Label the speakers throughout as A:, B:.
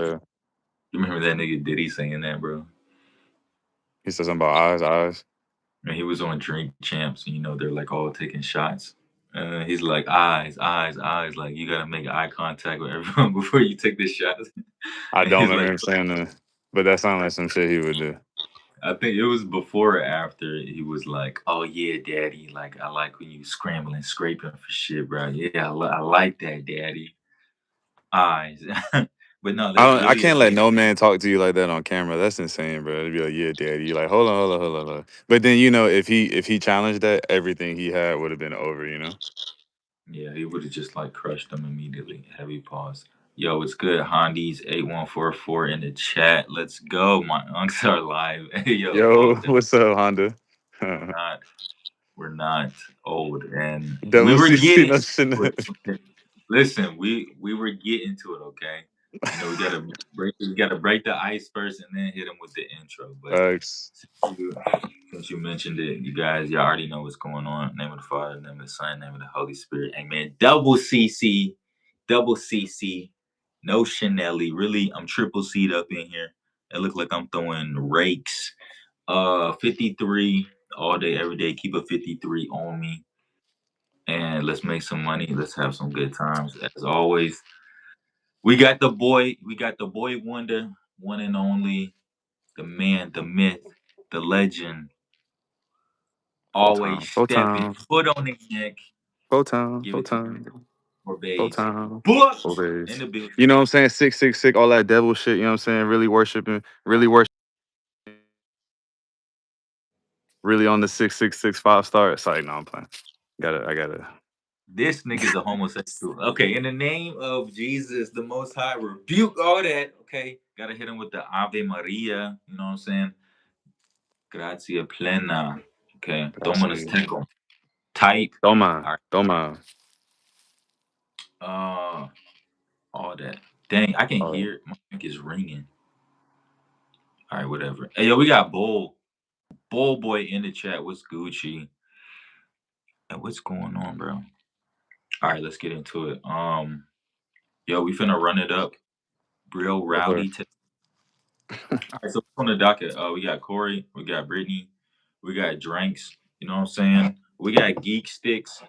A: Yeah.
B: You remember that nigga Diddy saying that, bro?
A: He said something about eyes, eyes.
B: And he was on Drink Champs, and they're like all taking shots. And he's like, eyes, eyes, eyes. Like, you gotta make eye contact with everyone before you take the shot.
A: I
B: And
A: don't
B: he's
A: remember
B: like,
A: him saying that, but that sounds like some shit he would do.
B: I think it was before or after he was like, "Oh yeah, daddy, like I like when you scrambling, scraping for shit, bro. Yeah, I like that, daddy." Eyes, but no,
A: I
B: that's
A: don't, I
B: really the
A: can't let
B: name.
A: no man talk to you like that on camera. That's insane, bro. To be like, yeah, daddy. You like, hold on, hold on, hold on, hold on. But then if he challenged that, everything he had would have been over.
B: Yeah, he would have just like crushed them immediately. Heavy pause. Yo, it's good. Hondi's 8144 in the chat. Let's go. My unks are live. Hey, yo,
A: Yo,
B: pause.
A: what's up, Honda?
B: We're not, we're not old, and we
A: Double
B: were
A: CC,
B: getting
A: no shit.
B: to it. Okay? Listen, we were getting to it. Okay, we gotta break the ice first, and then hit him with the intro. But
A: Facts.
B: since you, since you mentioned it, you guys, y'all already know what's going on. Name of the Father, name of the Son, name of the Holy Spirit. Amen. Double CC, double CC. No Chanelly. Really, I'm triple C'd up in here. It look like I'm throwing rakes. 53 all day, every day. Keep a 53 on me, and let's make some money. Let's have some good times. As always, we got the boy. We got the boy wonder, one and only, the man, the myth, the legend.
A: Full
B: Always
A: time, full
B: stepping
A: time,
B: foot on the neck.
A: full time,
B: Give
A: full
B: it to
A: time,
B: more
A: full
B: babes.
A: time, full
B: Booked in
A: days.
B: the building.
A: You know what I'm saying? 666, all that devil shit. You know what I'm saying? Really worshiping, really on the 666 star. It's like, no, I'm playing. I gotta.
B: This nigga's a homosexual. Okay, in the name of Jesus, the Most High, rebuke all that. Okay, gotta hit him with the Ave Maria. You know what I'm saying? Gracia plena. Okay, Dominus
A: See.
B: tecum. Type.
A: Toma,
B: All
A: toma.
B: right. All that. Dang, I can
A: Oh,
B: hear it. My mic is ringing. All right, whatever. Hey, yo, we got Bull Boy in the chat. What's Gucci? And what's going on, bro? All right, let's get into it. Yo, we finna run it up real
A: yes, sir.
B: rowdy. All right, so on the docket, we got Corey, we got Brittany, we got Drinks. You know what I'm saying? We got Geek Sticks.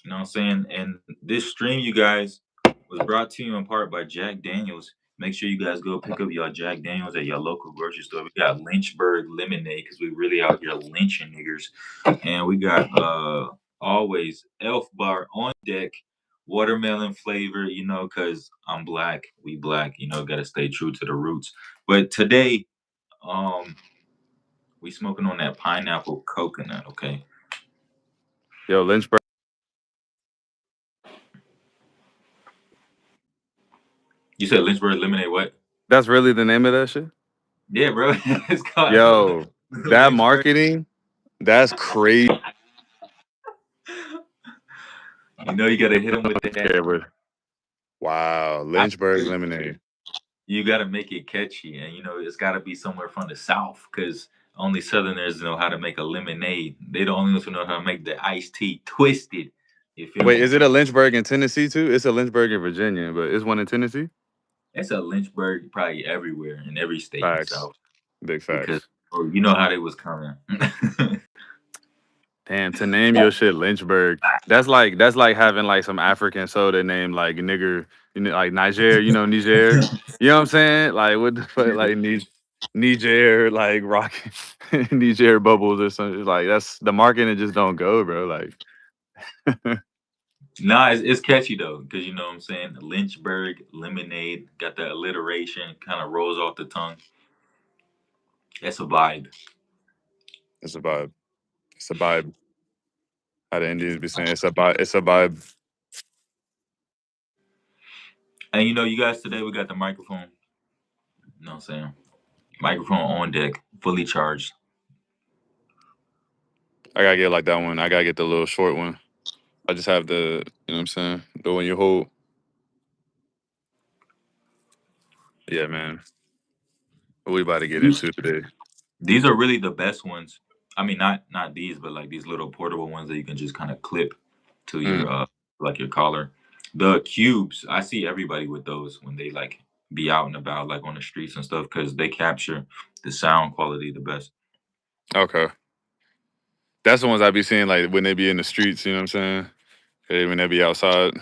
B: You know what I'm saying? And this stream, you guys, was brought to you in part by Jack Daniels. Make sure you guys go pick up y'all Jack Daniels at your local grocery store. We got Lynchburg lemonade because we really out here lynching niggers, and we got always Elf Bar on deck, watermelon flavor. Because I'm black, we black. Got to stay true to the roots. But today, um, we smoking on that pineapple coconut. Okay,
A: Yo, Lynchburg.
B: you said Lynchburg lemonade. What?
A: That's really the name of that shit?
B: Yeah, bro. It's called
A: Yo, that
B: Lynchburg.
A: marketing, that's crazy.
B: You got to hit them with that.
A: Yeah, but wow,
B: I
A: Lynchburg
B: agree.
A: lemonade.
B: You got to make it catchy, and it's got to be somewhere from the South, because only Southerners know how to make a lemonade. They the only ones who know how to make the iced tea twisted. You feel
A: Wait,
B: me?
A: is it a Lynchburg in Tennessee too? It's a Lynchburg in Virginia, but it's one in Tennessee?
B: It's a Lynchburg probably everywhere in every state in the
A: Facts.
B: South,
A: Big
B: because
A: facts.
B: you know how they was coming.
A: Damn, to name your shit Lynchburg, that's like having like some African soda named like nigger, like Niger, Niger. You know what I'm saying? Like what the fuck, like Niger, like rock, Niger bubbles or something. Like that's the marketing just don't go, bro. Like
B: Nah, it's catchy though, because you know what I'm saying. Lynchburg lemonade got that alliteration, kind of rolls off the tongue. That's a vibe.
A: it's a vibe. It's a vibe. How the Indians be saying it's a vibe. It's a vibe.
B: And you guys, today we got the microphone. You know what I'm saying? Microphone on deck, fully charged.
A: I gotta get like that one. I gotta get the little short one. I just have what I'm saying? The one you hold. Yeah, man. What we about to get into today?
B: These are really the best ones. I mean, not these, but like these little portable ones that you can just kind of clip to
A: Mm.
B: your like your collar. The cubes, I see everybody with those when they like be out and about, like on the streets and stuff, because they capture the sound quality the best.
A: Okay. That's the ones I be seeing like when they be in the streets, you know what I'm saying? When they be outside.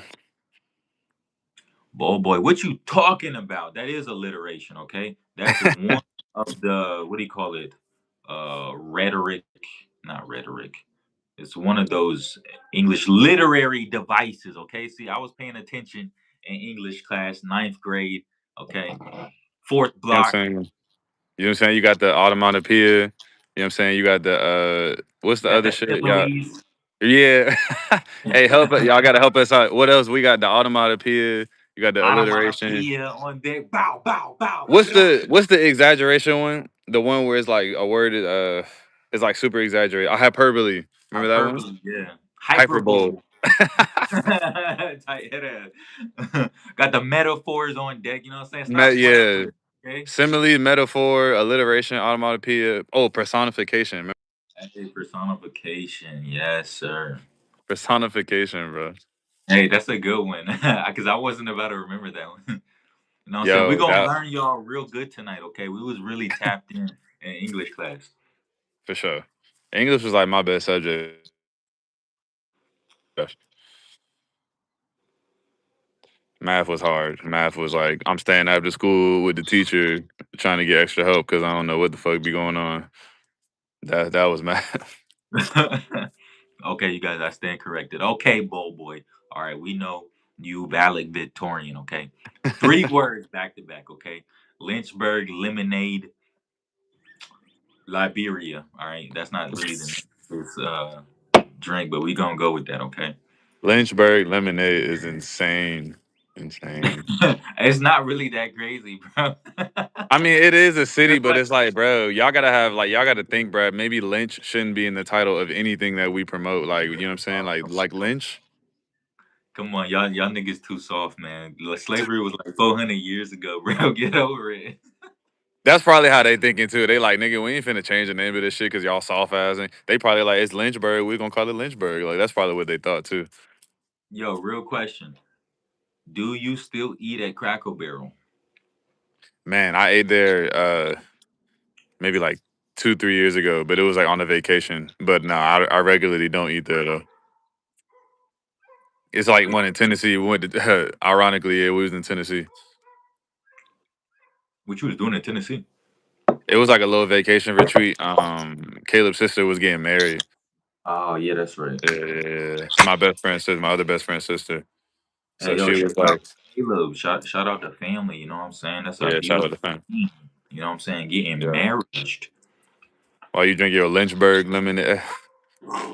B: But oh boy, what you talking about? That is alliteration, okay? That's one of the what do you call it? Rhetoric, not rhetoric. It's one of those English literary devices, okay? See, I was paying attention in English class, ninth grade, okay? Fourth
A: You know what I'm
B: block.
A: saying? You know what I'm saying? You got the automatopoeia. You know what I'm saying? You got the what's the
B: Got
A: other
B: the
A: shit? Y'all
B: similes.
A: yeah. Hey, y'all gotta help us out. What else? We got the automatopoeia, you got the alliteration.
B: Onomatopoeia on deck. Bow, bow, bow.
A: What's the exaggeration one? The one where it's like a word is like super exaggerated. A hyperbole. Remember that one?
B: Hyperbole, yeah.
A: Hyperbole.
B: Hyperbole. Tight head ass. Got the metaphors on deck, you know what I'm saying? Stop playing
A: Yeah.
B: with it, okay?
A: Simile, metaphor, alliteration, automatopoeia. Oh, personification. Remember?
B: Hey, personification. Yes, sir.
A: Personification, bro.
B: Hey, that's a good one. Because I wasn't about to remember that one. You know what I'm saying? We're
A: Yo,
B: gonna
A: that
B: learn y'all real good tonight, okay? We was really tapped in English class.
A: for sure. English was like my best subject. Math was hard. Math was like I'm staying after school with the teacher trying to get extra help because I don't know what the fuck be going on. That was math.
B: Okay, you guys, I stand corrected. Okay, bold boy. All right, we know you valedictorian, okay? Three words back to back, okay? Lynchburg, lemonade, Liberia. All right, that's not really the name of this drink, but we gonna go with that, okay?
A: Lynchburg lemonade is insane. Insane.
B: It's not really that crazy, bro.
A: I mean, it is a city,
B: Just
A: but
B: like,
A: it's like, bro, y'all gotta have like y'all gotta think, bro. Maybe Lynch shouldn't be in the title of anything that we promote. Like, you know what I'm saying? Like Lynch.
B: come on, y'all niggas too soft, man. Like, slavery was like 400 years ago, bro. Get over it.
A: That's probably how they thinking too. They like, nigga, we ain't finna change the name of this shit because y'all soft ass. And they probably like, it's Lynchburg. We're gonna call it Lynchburg. Like, that's probably what they thought too.
B: Yo, real question. Do you still eat at Cracker Barrel?
A: Man, I ate there maybe like 2, 3 years ago, but it was like on a vacation. But no, I regularly don't eat there though. It's like one in Tennessee. We went to, ironically, yeah, we was in Tennessee.
B: What you was doing in Tennessee?
A: It was like a little vacation retreat. Caleb's sister was getting married.
B: Oh yeah, that's right.
A: Yeah, my best friend's sister, my other best friend's sister.
B: Hey
A: So
B: yo,
A: she
B: shout
A: was
B: out
A: like,
B: to Caleb. Shout out to family. You know what I'm saying? That's a
A: yeah, shout out
B: beautiful
A: to fam.
B: thing. You know what I'm saying? Getting
A: Yeah.
B: married.
A: While you drink your Lynchburg lemonade,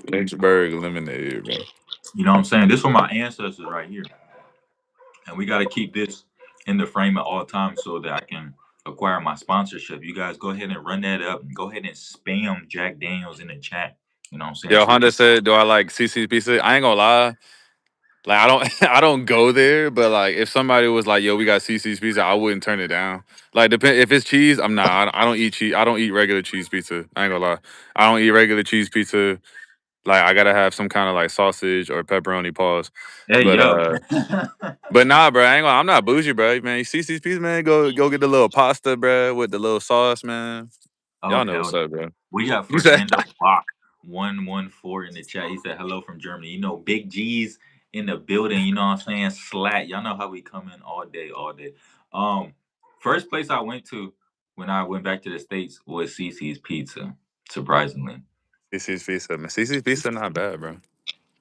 A: Lynchburg lemonade, bro.
B: You know what I'm saying? This for my ancestors right here, and we got to keep this in the frame at all times so that I can acquire my sponsorship. You guys go ahead and run that up and go ahead and spam Jack Daniels in the chat. You know what I'm saying?
A: Yo,
B: So we
A: Honda
B: can.
A: said, "Do I like CC's pizza?" I ain't gonna lie. Like I don't, I don't go there. But like, if somebody was like, "Yo, we got CC's pizza," I wouldn't turn it down. Like, depend if it's cheese. I'm not. I don't eat cheese. I don't eat regular cheese pizza. I ain't gonna lie. I don't eat regular cheese pizza. Like, I gotta have some kind of like sausage or pepperoni pause.
B: Hey
A: But
B: yo.
A: but nah, bro. I ain't gonna. I'm not bougie, bro. Man, CC's pizza, man. Go get the little pasta, bro, with the little sauce, man.
B: Oh
A: Y'all know
B: hell
A: what's
B: no.
A: up, bro.
B: We got
A: You said
B: Fernando Bach 114 in the chat. He said hello from Germany. You know, big G's in the building. You know what I'm saying? Slat. Y'all know how we come in all day, all day. Um, First place I went to when I went back to the States was CC's Pizza. Surprisingly,
A: CC's pizza, man. CC's pizza not bad, bro.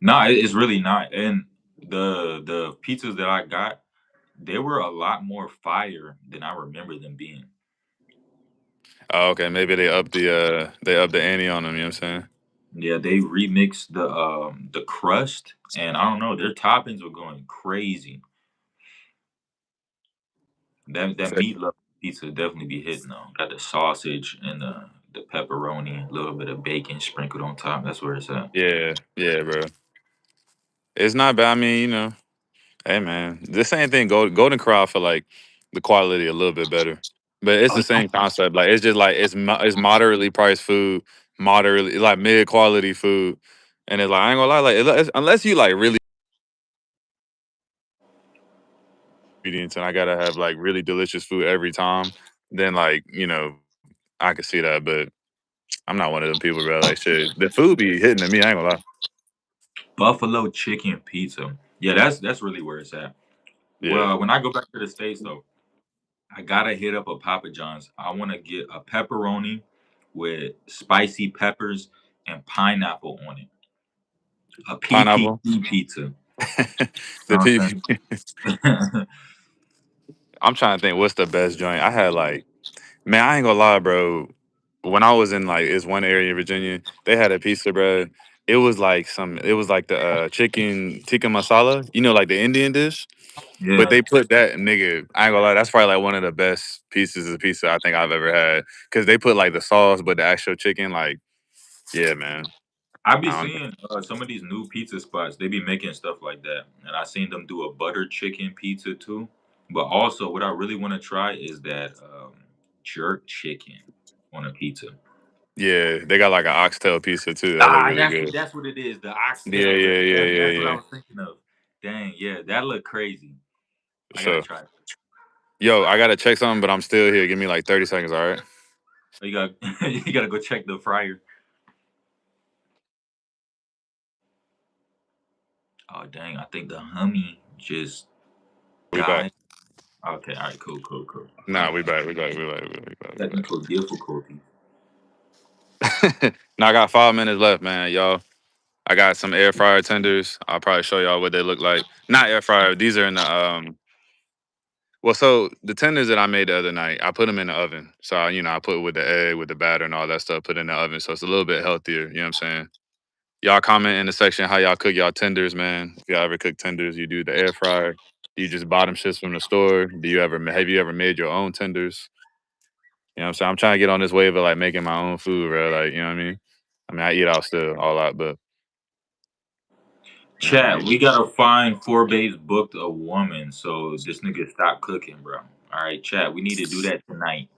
B: no, it's really not. And the pizzas that I got, they were a lot more fire than I remember them being.
A: Oh, okay. Maybe they up the ante on them. You know what I'm saying?
B: Yeah, they remixed the crust, and I don't know, their toppings were going crazy. That meatloaf pizza definitely be hitting though. Got the sausage and the pepperoni, a little bit of bacon sprinkled on top. That's where it's at.
A: Yeah, yeah, bro. It's not bad. I mean, hey, man, the same thing. Golden Corral for like the quality a little bit better, but it's
B: Oh,
A: the same concept. Like it's just like it's moderately priced food, moderately like mid quality food, and it's like I ain't gonna lie, like unless you like really ingredients and I gotta have like really delicious food every time, then like, I could see that. But I'm not one of them people, bro. Like shit. The food be hitting to me, I ain't gonna lie.
B: Buffalo chicken pizza. Yeah, that's really where it's at.
A: Yeah.
B: Well, when I go back to the States though, I gotta hit up a Papa John's. I wanna get a pepperoni with spicy peppers and pineapple on it. A
A: Pineapple.
B: PPP pizza. You
A: The
B: know
A: people.
B: what I'm saying?
A: I'm trying to think what's the best joint. I had like, man, I ain't gonna lie, bro. When I was in like this one area in Virginia, they had a pizza, bro. It was like the chicken tikka masala, like the Indian dish. But
B: Yeah.
A: they put that, nigga, I ain't gonna lie, that's probably like one of the best pieces of pizza I think I've ever had. Cause they put like the sauce, but the actual chicken, like, yeah, man.
B: I be
A: I don't know.
B: seeing some of these new pizza spots. They be making stuff like that, and I seen them do a butter chicken pizza too. But also, what I really want to try is that jerk chicken on a pizza.
A: Yeah, they got like an oxtail pizza too. That look
B: Ah,
A: really good.
B: that's what it is. The
A: Yeah,
B: oxtail.
A: yeah, yeah, yeah,
B: That's what I
A: yeah.
B: was thinking of. Dang, yeah, that look crazy. I gotta
A: So,
B: try it.
A: yo, I gotta check something, but I'm still here. Give me like 30 seconds, all right?
B: You got you gotta go check the fryer. Oh dang, I think the hummy just
A: We back.
B: died. Okay, all right, cool, cool, cool.
A: Nah, we back. We back. We back. We back. We
B: Technical difficulties.
A: back. Now I got 5 minutes left, man, y'all. I got some air fryer tenders. I'll probably show y'all what they look like. Not air fryer. These are in the Well, so the tenders that I made the other night, I put them in the oven. So I put with the egg, with the batter, and all that stuff. Put in the oven, so it's a little bit healthier. You know what I'm saying? Y'all comment in the section how y'all cook y'all tenders, man. If y'all ever cook tenders, you do the air fryer. Do you just bottom shits from the store? Have you ever made your own tenders? You know what I'm saying? I'm trying to get on this wave of like making my own food, bro. Like, you know what I mean? I mean, I eat out still all out, but you know what I
B: Chat,
A: mean?
B: we gotta find Forbes booked a woman, so this nigga stop cooking, bro. All right, chat, we need to do that tonight.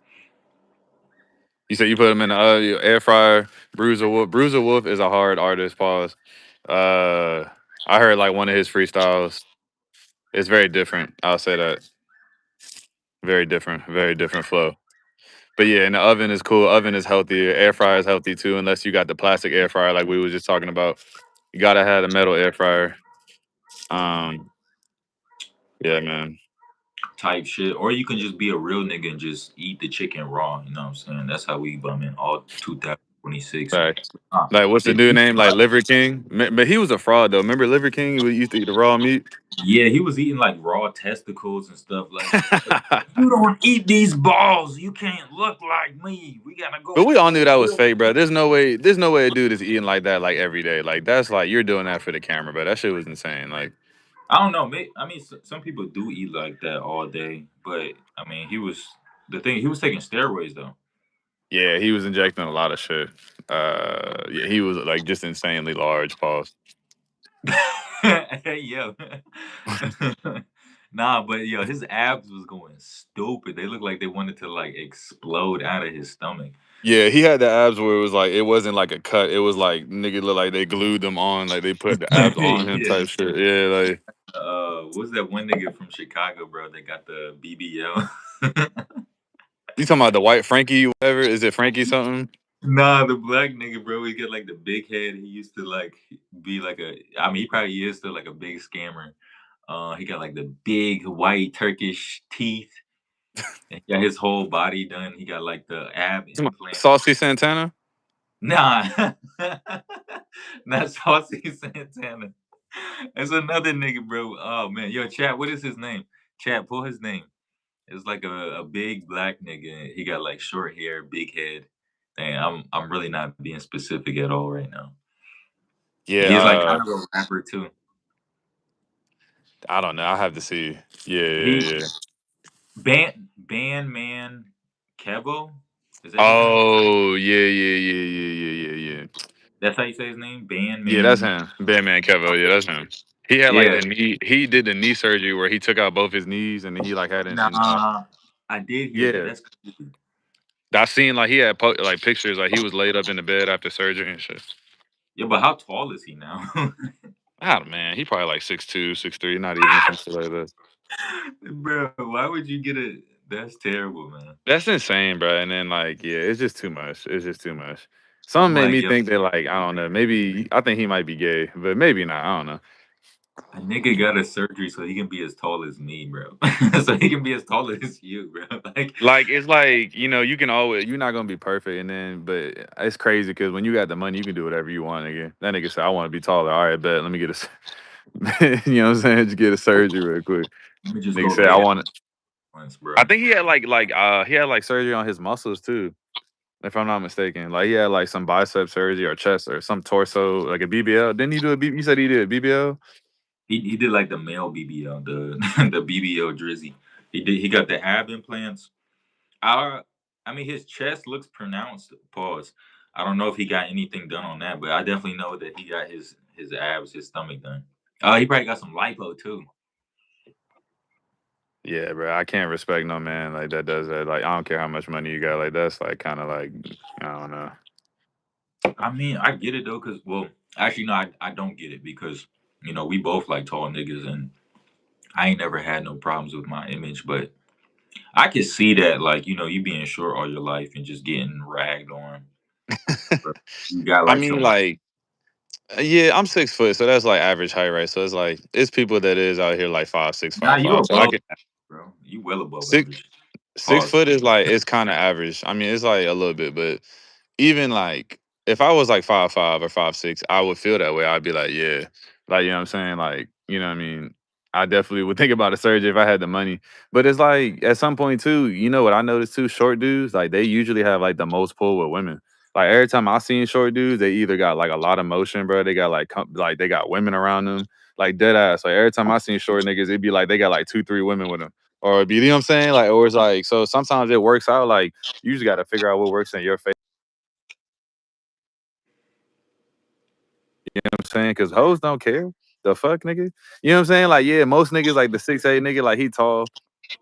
A: You said you put them in the air fryer. Bruiser Wolf. Bruiser Wolf is a hard artist. Pause. Uh, I heard like one of his freestyles. It's very different. I'll say that. Very different. Very different flow. But yeah, and the oven is cool. Oven is healthier. Air fryer is healthy too, unless you got the plastic air fryer like we was just talking about. You gotta have a metal air fryer. Um, yeah, man.
B: Type shit. Or you can just be a real nigga and just eat the chicken raw. You know what I'm saying? That's how we bumming all 2026.
A: Facts.
B: Uh,
A: Like, what's the
B: the
A: dude
B: deep
A: name? Like
B: fried-
A: Liver King. But he was a fraud though. Remember Liver King? We used to eat the raw meat.
B: yeah, he was eating like raw testicles and stuff. Like, if you don't eat these balls, you can't look like me. We gotta
A: But
B: go
A: we all knew that was
B: real.
A: fake, bro. There's no way. There's no way a dude is eating like that like every day. Like that's like you're doing that for the camera, bro. That shit was insane. Like,
B: I don't know. I mean, some people do eat like that all day, but I mean, he was the thing. He was taking steroids though.
A: yeah, he was injecting a lot of shit. Yeah, he was like just insanely large. Pause.
B: Hey yo, nah, but yo, his abs was going stupid. They looked like they wanted to like explode out of his stomach.
A: Yeah, he had the abs where it was like it wasn't like a cut. It was like nigga look like they glued them on, like they put the abs on him
B: Yeah.
A: type shit. Yeah, like
B: What's that one nigga from Chicago, bro? That got the BBL.
A: you talking about the white Frankie, whatever? Is it Frankie something?
B: Nah, the black nigga, bro. He got like the big head. He used to like be like a. I mean, he probably is still like a big scammer. He got like the big white Turkish teeth. And he got his whole body done. He got like the ab
A: You talking about
B: implant.
A: Saucy Santana?
B: Nah, not Saucy Santana. It's another nigga, bro. Oh man, yo, chat. What is his name? Chat, pull his name. It's like a big black nigga. He got like short hair, big head. Dang, I'm really not being specific at all right now.
A: Yeah,
B: He's like kind of a rapper too.
A: I don't know. I have to see. Yeah,
B: He
A: yeah, yeah.
B: Man Kevo. Is that his name?
A: Oh, yeah, yeah, yeah, yeah, yeah, yeah, yeah.
B: That's how you say his name.
A: Yeah, that's
B: Man.
A: him. Batman Kevo. Yeah, that's him. He had like
B: Yeah.
A: the knee. He did the knee surgery where he took out both his knees and then he like had
B: Nah, I did hear that.
A: yeah.
B: That's crazy.
A: I seen like he had like pictures like he was laid up in the bed after surgery and shit.
B: Yeah, but how tall is he now?
A: Ah man, he probably like 6'2", 6'3", not even something like that.
B: Bro, why would you get it? That's terrible, man.
A: That's insane, bro. And then like, yeah, it's just too much. It's just too much.
B: I'm
A: Some made
B: like,
A: me
B: yo,
A: think that like, I don't know, maybe I think he might be gay, but maybe not. I don't know.
B: a nigga got a surgery so he can be as tall as me, bro. So he can be as tall as you, bro. Like,
A: Like it's like, you can always you're not gonna be perfect and then but it's crazy because when you got the money, you can do whatever you want, nigga. That nigga said, I want to be taller. All right, bet. Let me get you know what I'm saying? Just get a surgery real quick.
B: let me just
A: Nigga
B: go
A: said I
B: lay down
A: want
B: once,
A: I
B: bro.
A: think he had like surgery on his muscles too, if I'm not mistaken. Like he had like some bicep surgery or chest or some torso, like a BBL. Didn't he do a B you said he did a BBL?
B: He did like the male BBL, the the BBL drizzy. He got the ab implants. I I mean his chest looks pronounced. Pause. I don't know if he got anything done on that, but I definitely know that he got his abs, his stomach done. He probably got some lipo too.
A: Yeah, bro. I can't respect no man like that does that. Like I don't care how much money you got. Like that's like kind of like I don't know.
B: I mean, I get it though, cause well, actually no, I don't get it because we both like tall niggas, and I ain't never had no problems with my image, but I could see that like you being short all your life and just getting ragged on. But you got
A: I
B: like
A: mean,
B: some.
A: like, yeah, I'm 6 foot, so that's like average height, right? So it's like it's people that is out here like 5'6",
B: Nah, you
A: 5'5". So I
B: above,
A: can
B: bro. You well above
A: six
B: average.
A: six
B: Pause.
A: foot is like it's kind of average. I mean, it's like a little bit, but even like if I was like 5'5" or 5'6", I would feel that way. I'd be like, yeah, like you know what I'm saying, like you know what I mean. I definitely would think about a surgery if I had the money. But it's like at some point too, you know what I noticed too? Short dudes like they usually have like the most pull with women. Like every time I seen short dudes, they either got like a lot of motion, bro. They got like like they got women around them, like dead ass. Like every time I seen short niggas, it'd be like they got like 2, 3 women with them, or it'd be, you know what I'm saying? Like, or it's like so sometimes it works out. Like you just got to figure out what works in your face. You know what I'm saying? Because hoes don't care. The fuck, nigga. You know what I'm saying? Like, yeah, most niggas like the 6'8" nigga, like he tall.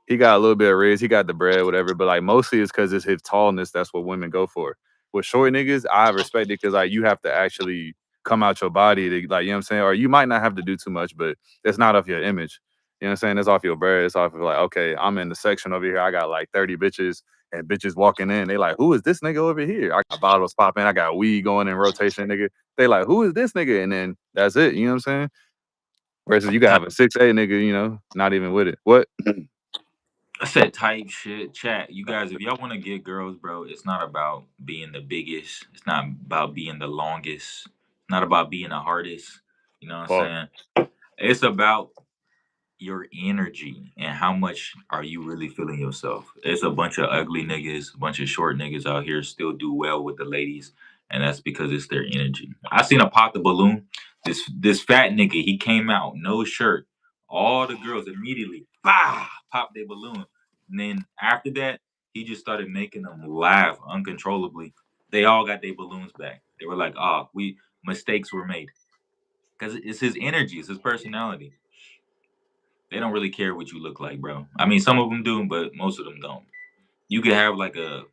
A: He got a little bit of riz, he got the bread, whatever. But like mostly it's because it's his tallness. That's what women go for. With short niggas, I respect it because like you have to actually come out your body to like, you know what I'm saying? Or you might not have to do too much, but it's not off your image. You know what I'm saying? It's off your bread. It's off of like, okay, I'm in the section over here. I got like 30 bitches and bitches walking in. They like, who is this nigga over here? I got bottles popping. I got weed going in rotation, nigga. They like, who is this nigga? And then that's it. You know what I'm saying? Versus you can
B: Type,
A: have a 6'8" nigga, not even with it. What?
B: I said type shit. Chat. You guys, if y'all want to get girls, bro, it's not about being the biggest. It's not about being the longest. It's not about being the hardest. You know what I'm
A: Pause.
B: saying? It's about your energy and how much are you really feeling yourself. There's a bunch of ugly niggas, a bunch of short niggas out here still do well with the ladies, and that's because it's their energy. I seen a pop the balloon. This fat nigga, he came out, no shirt. All the girls immediately pop their balloon. And then after that, he just started making them laugh uncontrollably. They all got their balloons back. They were like, "Oh, we mistakes were made." Because it's his energy, it's his personality. They don't really care what you look like, bro. I mean, some of them do, but most of them don't. You could have like a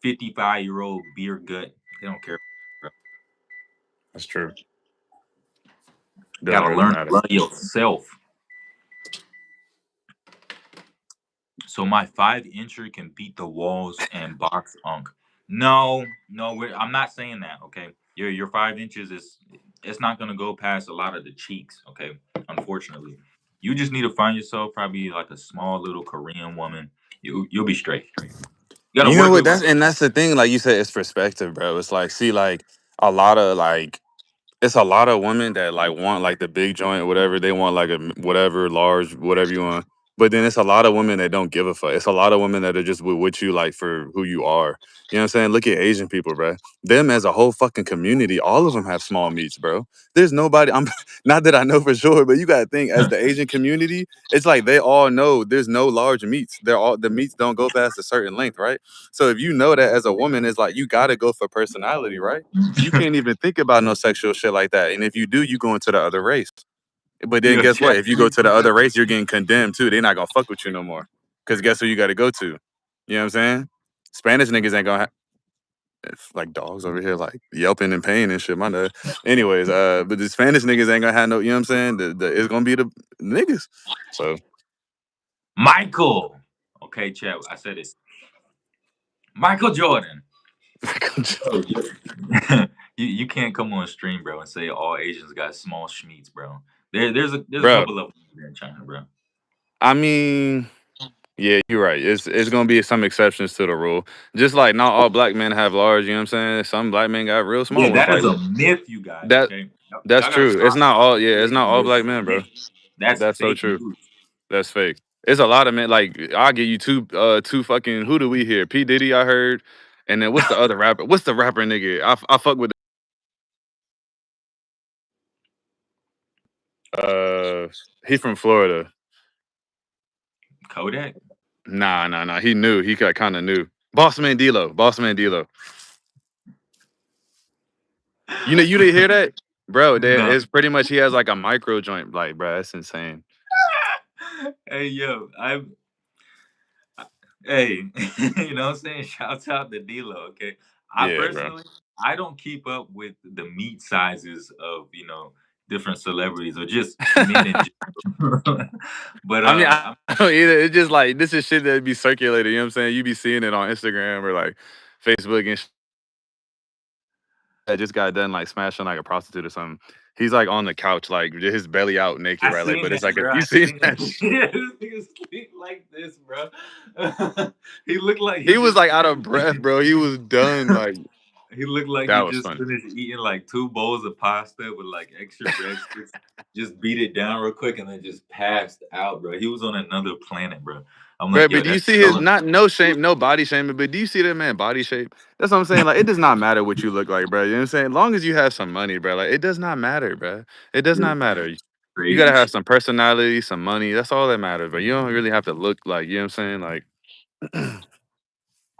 B: 55-year-old beer gut. They don't care, bro.
A: That's true. Doesn't
B: Gotta
A: really
B: learn to
A: matter.
B: love yourself. So my 5 incher can beat the walls and box unk. No, no, I'm not saying that. Okay, your 5 inches is it's not gonna go past a lot of the cheeks. Okay, unfortunately, you just need to find yourself probably like a small little Korean woman. You'll be straight. You gotta
A: You know
B: work
A: what?
B: with.
A: That's the thing. Like you said, it's perspective, bro. It's like, see, like a lot of like it's a lot of women that like want like the big joint or whatever. They want like a whatever large, whatever you want. But then it's a lot of women that don't give a fuck. It's a lot of women that are just with you like for who you are. You know what I'm saying? Look at Asian people, bro. Them as a whole fucking community, all of them have small meats, bro. There's nobody. I'm not that I know for sure, but you gotta think as the Asian community, it's like they all know there's no large meats. They're all the meats don't go past a certain length, right? So if you know that as a woman, it's like you gotta go for personality, right? You can't even think about no sexual shit like that. And if you do, you go into the other race. But then
B: Yo,
A: guess what?
B: chat.
A: If you go to the other race, you're getting condemned too. They're not gonna fuck with you no more. Cause guess who you gotta go to? You know what I'm saying? Spanish niggas ain't gonna it's like dogs over here like yelping in pain and shit. My nut. Anyways, but the Spanish niggas ain't gonna have no, you know what I'm saying? It's gonna be the niggas. So
B: Michael. Okay, chat. I said it. Michael Jordan. Bro, you can't come on stream, bro, and say all Asians got small schmeats, bro. There's a
A: bro.
B: couple of them there in China, bro.
A: I mean, yeah, you're right. It's gonna be some exceptions to the rule. Just like not all black men have large. You know what I'm saying? Some black men got real small
B: Yeah,
A: ones.
B: that
A: Like
B: is a myth, you guys.
A: that.
B: Okay,
A: That's
B: y'all gotta
A: true. It's
B: stop
A: not all. Yeah, it's not
B: creating
A: all
B: this
A: black men, bro.
B: myth. That's
A: That's so
B: fake
A: true.
B: news.
A: That's fake. It's a lot of men. Like I'll give you two fucking. Who do we hear? P Diddy, I heard. And then what's the other rapper? What's the rapper nigga? I fuck with. Uh, he from Florida.
B: Kodak.
A: Nah. He knew. He got kind of knew. Bossman D'Lo. Bossman D'Lo. You didn't hear that, bro? That
B: No.
A: it's pretty much he has like a micro joint. Like, bro, that's insane.
B: Hey yo, hey, you know what I'm saying? Shouts out to D'Lo, okay? I
A: Yeah, bro.
B: personally, I don't keep up with the meat sizes of, different celebrities or just men in general. But
A: I mean, I
B: I'm
A: don't either. It's just like this is shit that be circulated. You know what I'm saying? You be seeing it on Instagram or like Facebook and that just got done like smashing like a prostitute or something. He's like on the couch, like his belly out naked,
B: I
A: right? Like,
B: seen
A: but it's
B: that,
A: like a,
B: bro.
A: you
B: I
A: seen
B: seen
A: that?
B: that. Yeah, this nigga sleep like this, bro. He looked like he
A: He was
B: just
A: like out of
B: finished
A: breath,
B: eating.
A: bro. He was done. Like
B: He looked like
A: that
B: he
A: was
B: just
A: funny.
B: finished eating like two bowls of pasta with like extra breadsticks. Just beat it down real quick and then just passed out, bro. He was on another planet, bro. I'm
A: Bro,
B: like,
A: but
B: yo,
A: do you
B: that's
A: see his
B: so.
A: not no shame, no body shaming, but do you see that man body shape? That's what I'm saying. Like, it does not matter what you look like, bro. You know what I'm saying? As long as you have some money, bro, like it does not matter, bro. It does
B: Yo,
A: not matter. You gotta
B: crazy
A: have
B: shit.
A: some personality, some money. That's all that matters, but you don't really have to look like, you know what I'm saying? Like,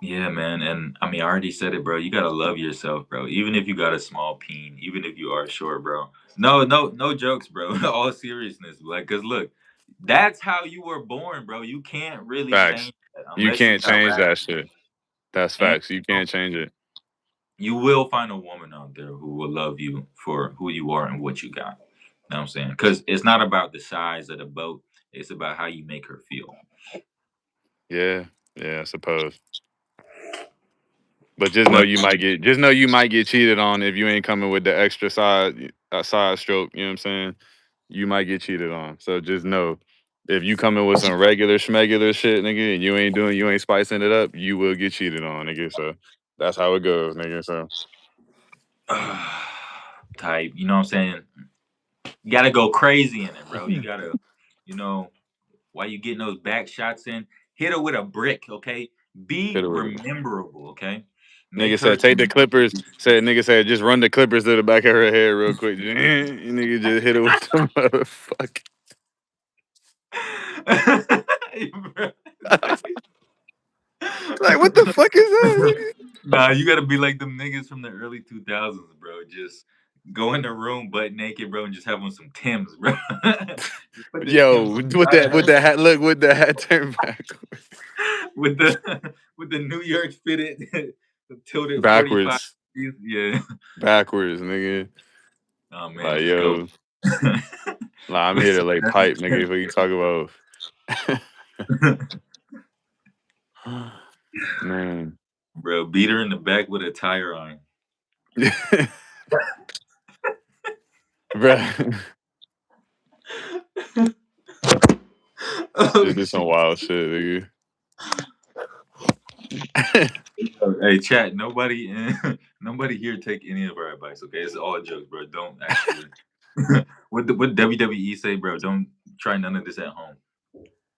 B: Yeah, man. And I mean, I already said it, bro. You gotta love yourself, bro. Even if you got a small peen, even if you are short, bro. No jokes, bro. All seriousness, like, cause look, that's how you were born, bro. You can't really
A: facts.
B: change that
A: You
B: unless you
A: can't
B: got
A: change that
B: rap.
A: shit. That's
B: And
A: facts. You can't change it.
B: you will find a woman out there who will love you for who you are and what you got. You know what I'm saying? Because it's not about the size of the boat, it's about how you make her feel.
A: Yeah. Yeah, I suppose. But
B: But
A: just know you might get cheated on if you ain't coming with the extra side stroke, you know what I'm saying? You might get cheated on. So just know if you coming with some regular schmegular shit, nigga, and you ain't spicing it up, you will get cheated on, nigga. So that's how it goes, nigga. So
B: type, you know what I'm saying? You gotta go crazy in it, bro. You gotta, you know, while you getting those back shots in, hit her with a brick, okay? Be
A: hit it with it.
B: rememberable, okay? Make
A: Nigga
B: her
A: said take the
B: think.
A: clippers. Said nigga said just run the clippers to the back of her head real quick. Nigga just hit it with the motherfucker.
B: Bro,
A: Like what the fuck is that?
B: nah, you gotta be like them niggas from the early 2000s, bro. Just go in the room butt naked, bro, and just have on some Tims, bro. Just put the Tims
A: Yo,
B: on the side of
A: with
B: her
A: that hat look with the hat turned back
B: with the with the New York fitted the tilted 45.
A: backwards.
B: Yeah.
A: Backwards, nigga.
B: Oh man,
A: Like
B: just go.
A: yo, like I'm here to lay pipe, nigga. What you talk about? Man.
B: Bro, beat her in the back with a tire iron.
A: Bruh.
B: Oh,
A: Just did some wild shit, nigga.
B: hey, chat. Nobody, nobody here take any of our advice. Okay, it's all jokes, bro. Don't actually. What WWE say, bro? Don't try none of this at home.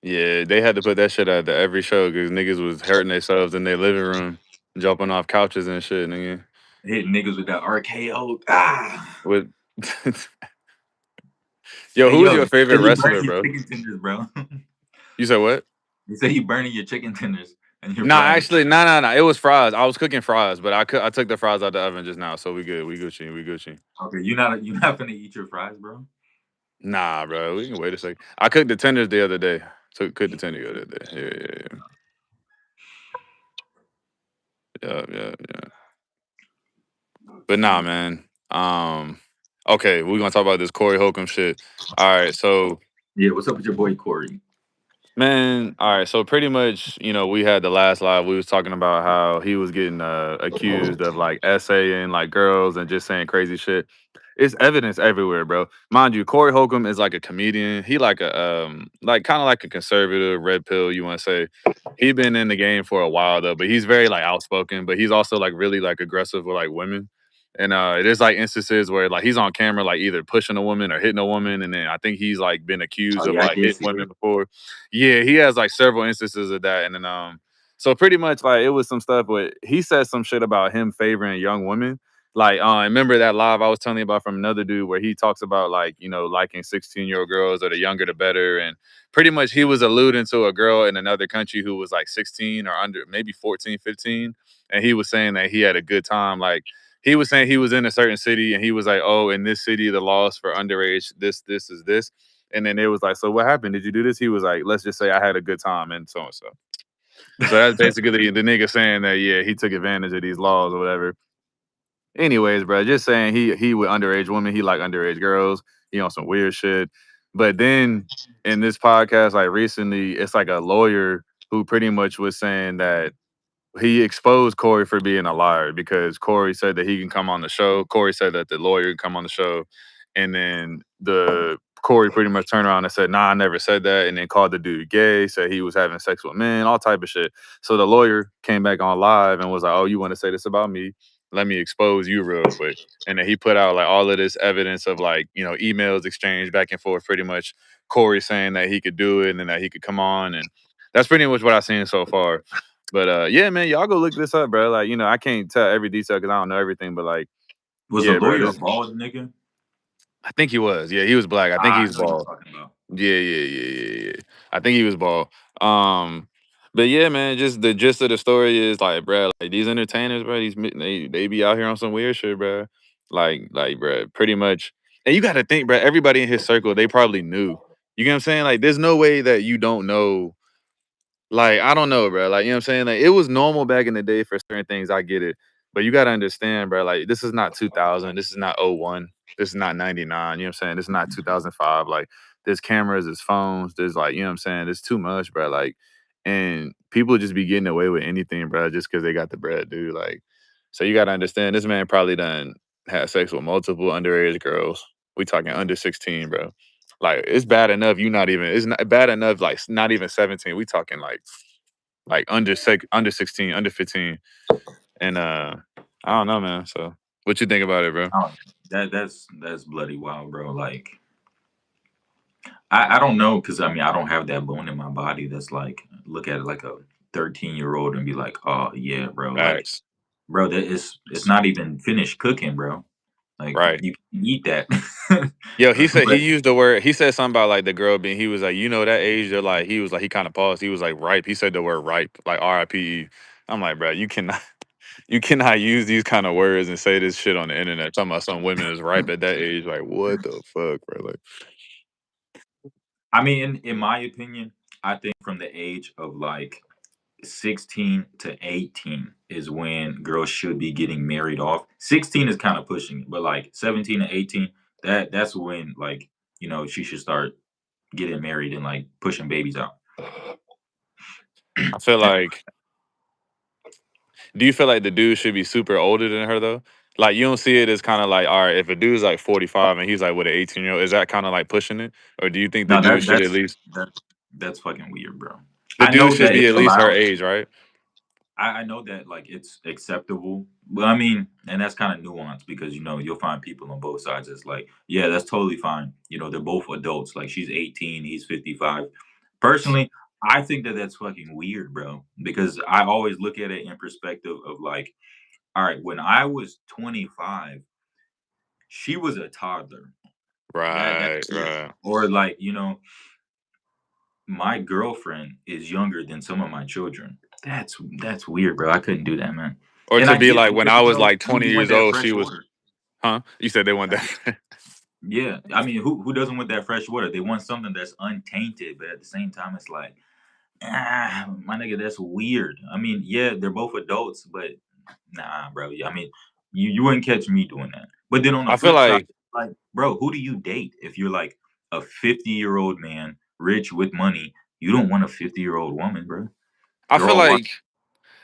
A: Yeah, they had to put that shit out to every show because niggas was hurting themselves in their living room, jumping off couches and shit, nigga.
B: Hit niggas with that RKO. Ah.
A: With Yo,
B: Hey,
A: who's
B: yo,
A: your
B: you say
A: favorite
B: you burning
A: wrestler,
B: your
A: bro?
B: chicken tenders, bro.
A: You said what?
B: You say you burning your chicken tenders and you're
A: Nah,
B: frying them.
A: actually, nah. It was fries. I was cooking fries, but I took the fries out the oven just now, so we good. We Gucci. We Gucci.
B: Okay, you not gonna eat your fries, bro.
A: Nah, bro. We can wait a second. I cooked the tenders the other day. Cooked the tender the other day. Yeah. But nah, man. Okay, we're gonna talk about this Corey Holcomb shit. All right, so
B: Yeah, what's up with your boy Corey?
A: Man, all right. So pretty much, we had the last live. We was talking about how he was getting accused of like essaying like girls and just saying crazy shit. It's evidence everywhere, bro. Mind you, Corey Holcomb is like a comedian. He like a like kind of like a conservative red pill. You want to say he been in the game for a while though, but he's very like outspoken. But he's also like really like aggressive with like women. And there's like instances where like he's on camera like either pushing a woman or hitting a woman, and then I think he's like been
B: Oh
A: accused of
B: yeah, I
A: like
B: did
A: hitting
B: see
A: women
B: that.
A: before. Yeah, he has like several instances of that, and then so pretty much like it was some stuff. But he said some shit about him favoring young women. Like, remember that live I was telling you about from another dude where he talks about like liking 16-year-old girls or the younger the better, and pretty much he was alluding to a girl in another country who was like 16 or under, maybe 14, 15, and he was saying that he had a good time. Like he was saying he was in a certain city and he was like, oh, in this city the laws for underage this is this. And then it was like, so what happened? Did you do this? He was like, let's just say I had a good time and so and so. So that's basically the nigga saying that yeah, he took advantage of these laws or whatever. Anyways, bro, just saying he with underage women, he like underage girls, he on some weird shit. But then in this podcast, like recently, it's like a lawyer who pretty much was saying that he exposed Corey for being a liar because Corey said that he can come on the show. Corey said that the lawyer can come on the show, and then the Corey pretty much turned around and said, "Nah, I never said that," and then called the dude gay, said he was having sex with men, all type of shit. So the lawyer came back on live and was like, "Oh, you want to say this about me? Let me expose you real quick." And then he put out like all of this evidence of like emails exchanged back and forth, pretty much Corey saying that he could do it and that he could come on, and that's pretty much what I've seen so far. But yeah, man, y'all go look this up, bro. Like, I can't tell every detail because I don't know everything, but like,
B: Was the
A: yeah, bro.
B: lawyer a
A: This
B: bald nigga?
A: I think he was. Yeah, he was black. I think
B: Ah, I
A: he's
B: know you're
A: bald.
B: talking about.
A: Yeah. I think he was bald. Um, but yeah, man, just the gist of the story is like, bro, like these entertainers, bro, they be out here on some weird shit, bro. Like, bro, pretty much. And you got to think, bro. Everybody in his circle, they probably knew. You get what I'm saying? Like, there's no way that you don't know. Like, I don't know, bro. Like, you know what I'm saying? Like, it was normal back in the day for certain things. I get it. But you gotta understand, bro. Like, this is not 2000. This is not '01. This is not 99. You know what I'm saying? This is not 2005. Like, there's cameras, there's phones, there's like, you know what I'm saying? There's too much, bro. Like, and people just be getting away with anything, bro, just because they got the bread, dude. Like, so you gotta understand, this man probably done had sex with multiple underage girls. We talking under 16, bro. Like it's bad enough you not even it's not bad enough like not even 17. We talking like under 16, under 15. And I don't know, man. So what you think about it, bro?
B: Oh, that's bloody wild, bro. Like I don't know because I mean I don't have that bone in my body that's like look at it like a 13-year-old and be like, oh yeah, bro. Like,
A: Facts.
B: bro, that is it's not even finished cooking, bro. Like
A: Right.
B: you can eat that.
A: Yo, he said he
B: But
A: used the word. He said something about like the girl being. He was like, that age. They're like, he was like, he kind of paused. He was like, ripe. He said the word ripe, like R-I-P-E. I'm like, bro, you cannot, you cannot use these kind of words and say this shit on the internet. Talking about some women is ripe at that age. Like, what the fuck, bro? Like,
B: I mean, in my opinion, I think from the age of like 16 to 18 is when girls should be getting married off. 16 is kind of pushing it, but like 17 to 18, that's when like, she should start getting married and like pushing babies out.
A: I feel like. Do you feel like the dude should be super older than her though? Like you don't see it as kind of like, all right, if a dude's like 45 and he's like with an 18-year-old, is that kind of like pushing it? Or do you think the
B: No,
A: dude should at least
B: that's fucking weird, bro.
A: the
B: I
A: dude
B: know
A: should
B: that
A: be
B: it's
A: at least her
B: allowed.
A: age, right?
B: I know that like it's acceptable, but I mean, and that's kind of nuanced because you'll find people on both sides. It's like, yeah, that's totally fine. They're both adults. Like she's 18, he's 55. Personally, I think that that's fucking weird, bro. Because I always look at it in perspective of like, all right, when I was 25, she was a toddler. That's
A: Right,
B: weird.
A: right.
B: Or like, my girlfriend is younger than some of my children. That's weird, bro. I couldn't do that, man.
A: Or
B: And
A: to
B: I
A: be
B: get
A: like when
B: because
A: I was like
B: who
A: 20
B: want
A: years
B: that
A: old, she
B: fresh
A: was,
B: water?
A: huh? You said they want
B: I,
A: that.
B: yeah, I mean, who doesn't want that fresh water? They want something that's untainted, but at the same time, it's like, my nigga, that's weird. I mean, yeah, they're both adults, but nah, bro. I mean, you wouldn't catch me doing that. But then on the
A: I feel
B: flip side,
A: like
B: like, bro, who do you date if you're like a 50-year-old man, rich with money? You don't want a 50-year-old woman, bro.
A: I
B: They're
A: feel
B: all watching.
A: like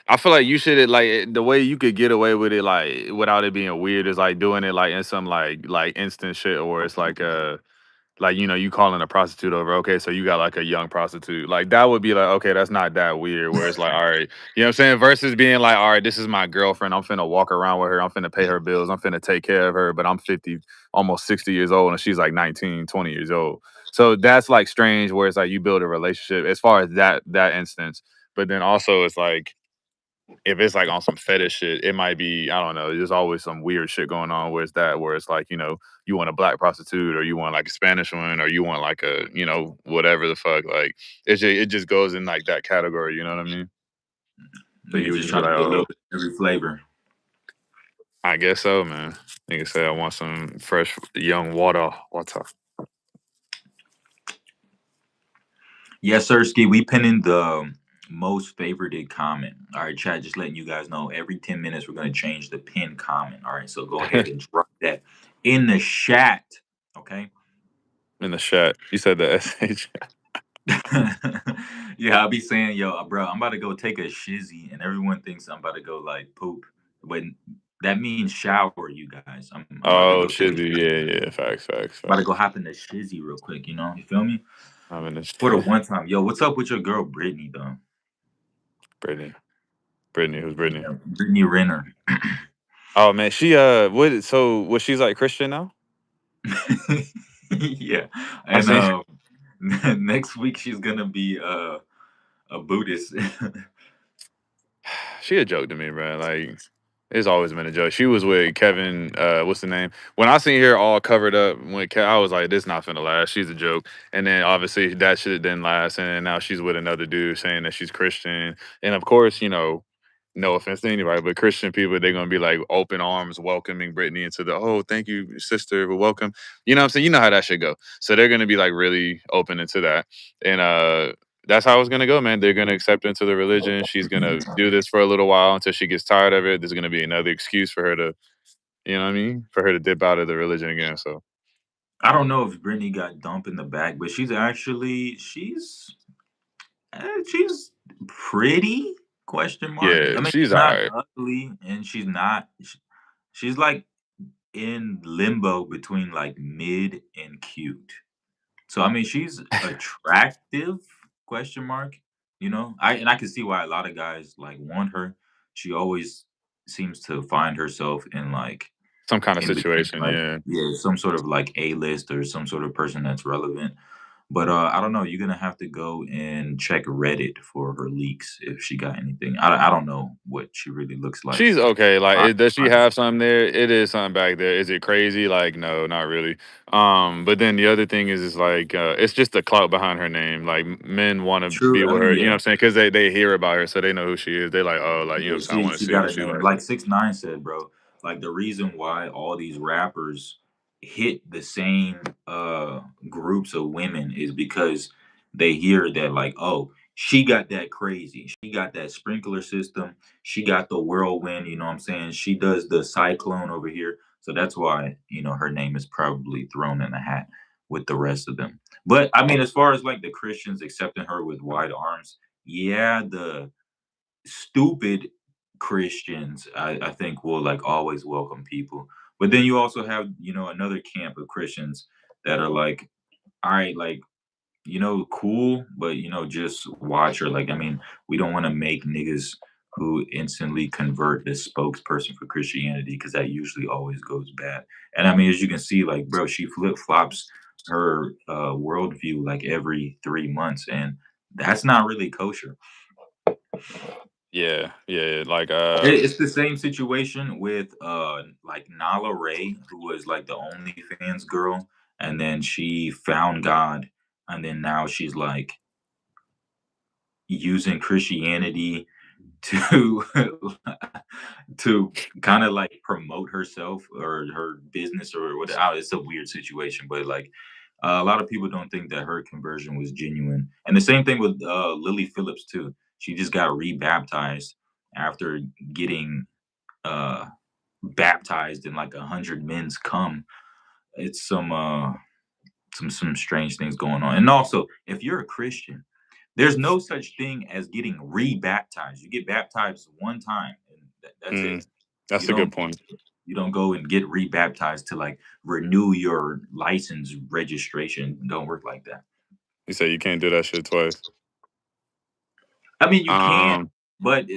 A: I feel like you should like the way you could get away with it like without it being weird is like doing it like in some like instant shit or it's like you calling a prostitute over. Okay, so you got like a young prostitute. Like that would be like okay, that's not that weird. Where it's like all right, you know what I'm saying? Versus being like all right, this is my girlfriend. I'm finna walk around with her. I'm finna pay her bills. I'm finna take care of her. But I'm 50, almost 60 years old, and she's like 19, 20 years old. So that's like strange. Where it's like you build a relationship as far as that instance. But then also it's like if it's like on some fetish shit, it might be I don't know. There's always some weird shit going on. Where it's like you want a black prostitute or you want like a Spanish one or you want like a whatever the fuck. Like it just goes in like that category. You know what I mean? So you
B: Niggas
A: would
B: just
A: just be
B: trying to
A: like,
B: get a little
A: oh,
B: bit of every flavor.
A: I guess so, man. Nigga say I want some fresh young water. Water.
B: Yes, sir, Ski. We pinning the most favorited comment. All right, chat. Just letting you guys know. Every 10 minutes, we're gonna change the pin comment. All right, so go ahead and drop that in the chat. Okay.
A: In the chat. You said the sh.
B: Yeah, I'll be saying, yo, bro, I'm about to go take a shizzy, and everyone thinks I'm about to go like poop, but that means shower, you guys. I'm about to
A: Oh
B: go take a
A: shit, dude.
B: shizzy.
A: Yeah, yeah. Facts, facts,
B: About to go
A: facts.
B: hop in the shizzy real quick. You feel me?
A: I'm in
B: For the
A: the
B: one time, yo, what's up with your girl Brittany though?
A: Brittany. Brittany. Who's Brittany?
B: Yeah, Brittany Renner.
A: Oh man, she what? So was she's like Christian now?
B: Yeah,
A: I
B: and
A: seen
B: next week she's gonna be a Buddhist.
A: she a joke to me, bro. Like it's always been a joke. She was with Kevin. What's the name? When I seen her all covered up, I was like, "This not finna last." She's a joke. And then obviously that shit didn't last. And then now she's with another dude saying that she's Christian. And of course, no offense to anybody, but Christian people they're gonna be like open arms welcoming Brittany into the thank you sister, but welcome. You know what I'm saying? You know how that should go. So they're gonna be like really open into that. And that's how it's gonna go, man. They're gonna accept her into the religion. She's gonna do this for a little while until she gets tired of it. There's gonna be another excuse for her to, you know what I mean, for her to dip out of the religion again. So
B: I don't know if Brittany got dumped in the back, but she's pretty question mark.
A: yeah,
B: I mean,
A: she's
B: she's not
A: alright.
B: ugly, and she's like in limbo between like mid and cute. So I mean, she's attractive question mark. I can see why a lot of guys like want her. She always seems to find herself in like
A: Some kind of
B: in between
A: situation,
B: like
A: yeah.
B: yeah, some sort of like A list or some sort of person that's relevant. But I don't know. You're gonna have to go and check Reddit for her leaks if she got anything. I don't know what she really looks like.
A: She's okay. Like,
B: I,
A: does she
B: I,
A: have something there? It is something back there. Is it crazy? Like, no, not really. But then the other thing is like, it's just the clout behind her name. Like, men want to be
B: true. I
A: with
B: mean,
A: her. You know what
B: yeah.
A: I'm saying? Because they hear about her, so they know who she is. They like, oh, like you know what
B: Yeah,
A: I'm saying? I want to
B: she
A: see
B: got
A: what
B: a
A: she
B: name.
A: like.
B: Like 6ix9ine said, bro. Like the reason why all these rappers hit the same groups of women is because they hear that like, oh, she got that crazy. She got that sprinkler system. She got the whirlwind, you know what I'm saying? She does the cyclone over here. So that's why, her name is probably thrown in the hat with the rest of them. But I mean, as far as like the Christians accepting her with wide arms, yeah, the stupid Christians, I think will like always welcome people. But then you also have, another camp of Christians that are like, all right, like, cool, but just watch her. Like, I mean, we don't want to make niggas who instantly convert this spokesperson for Christianity because that usually always goes bad. And I mean, as you can see, like, bro, she flip flops her worldview like every 3 months, and that's not really kosher.
A: Yeah, yeah. Like,
B: It's the same situation with like Nala Ray, who was like the OnlyFans girl, and then she found God, and then now she's like using Christianity to to kind of like promote herself or her business or what. It's a weird situation, but like a lot of people don't think that her conversion was genuine. And the same thing with Lily Phillips too. She just got rebaptized after getting uh baptized in like 100 men's cum. It's some strange things going on. And also, if you're a Christian, There's no such thing as getting rebaptized. You get baptized one time, and that's it.
A: Mm, that's
B: You
A: a good
B: don't
A: point.
B: you don't go and get rebaptized to like renew your license registration. It don't work like that.
A: You say you can't do that shit twice.
B: I mean, you can,
A: Um,
B: but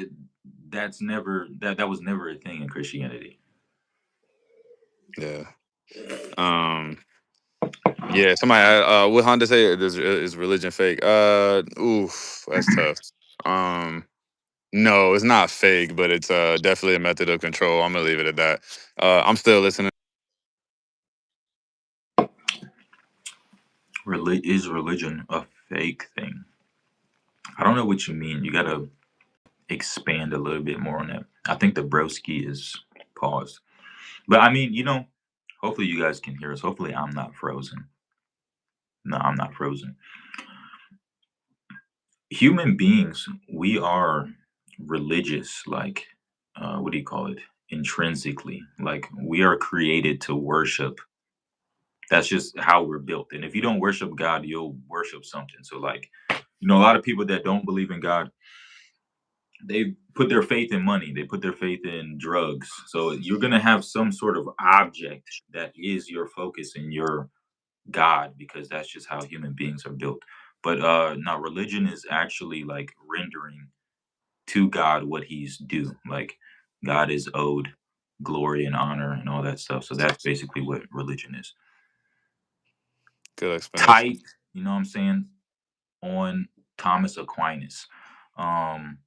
B: that was never a thing in Christianity.
A: yeah. Um, yeah. Somebody, what Honda say? Is religion fake? Oof, that's tough. Um, no, it's not fake, but it's definitely a method of control. I'm gonna leave it at that. I'm still listening.
B: Is religion a fake thing? I don't know what you mean. You gotta expand a little bit more on that. I think the broski is paused, but I mean, hopefully you guys can hear us. Hopefully I'm not frozen. No, I'm not frozen. Human beings, we are religious, like, what do you call it? Intrinsically. Like, we are created to worship. That's just how we're built. And if you don't worship God, you'll worship something. So, like, a lot of people that don't believe in God, they put their faith in money, they put their faith in drugs. So, you're going to have some sort of object that is your focus and your God, because that's just how human beings are built. But now religion is actually like rendering to God what he's due. Like, God is owed glory and honor and all that stuff. So that's basically what religion is.
A: Good explanation.
B: Type, you know what I'm saying, on Thomas Aquinas. Um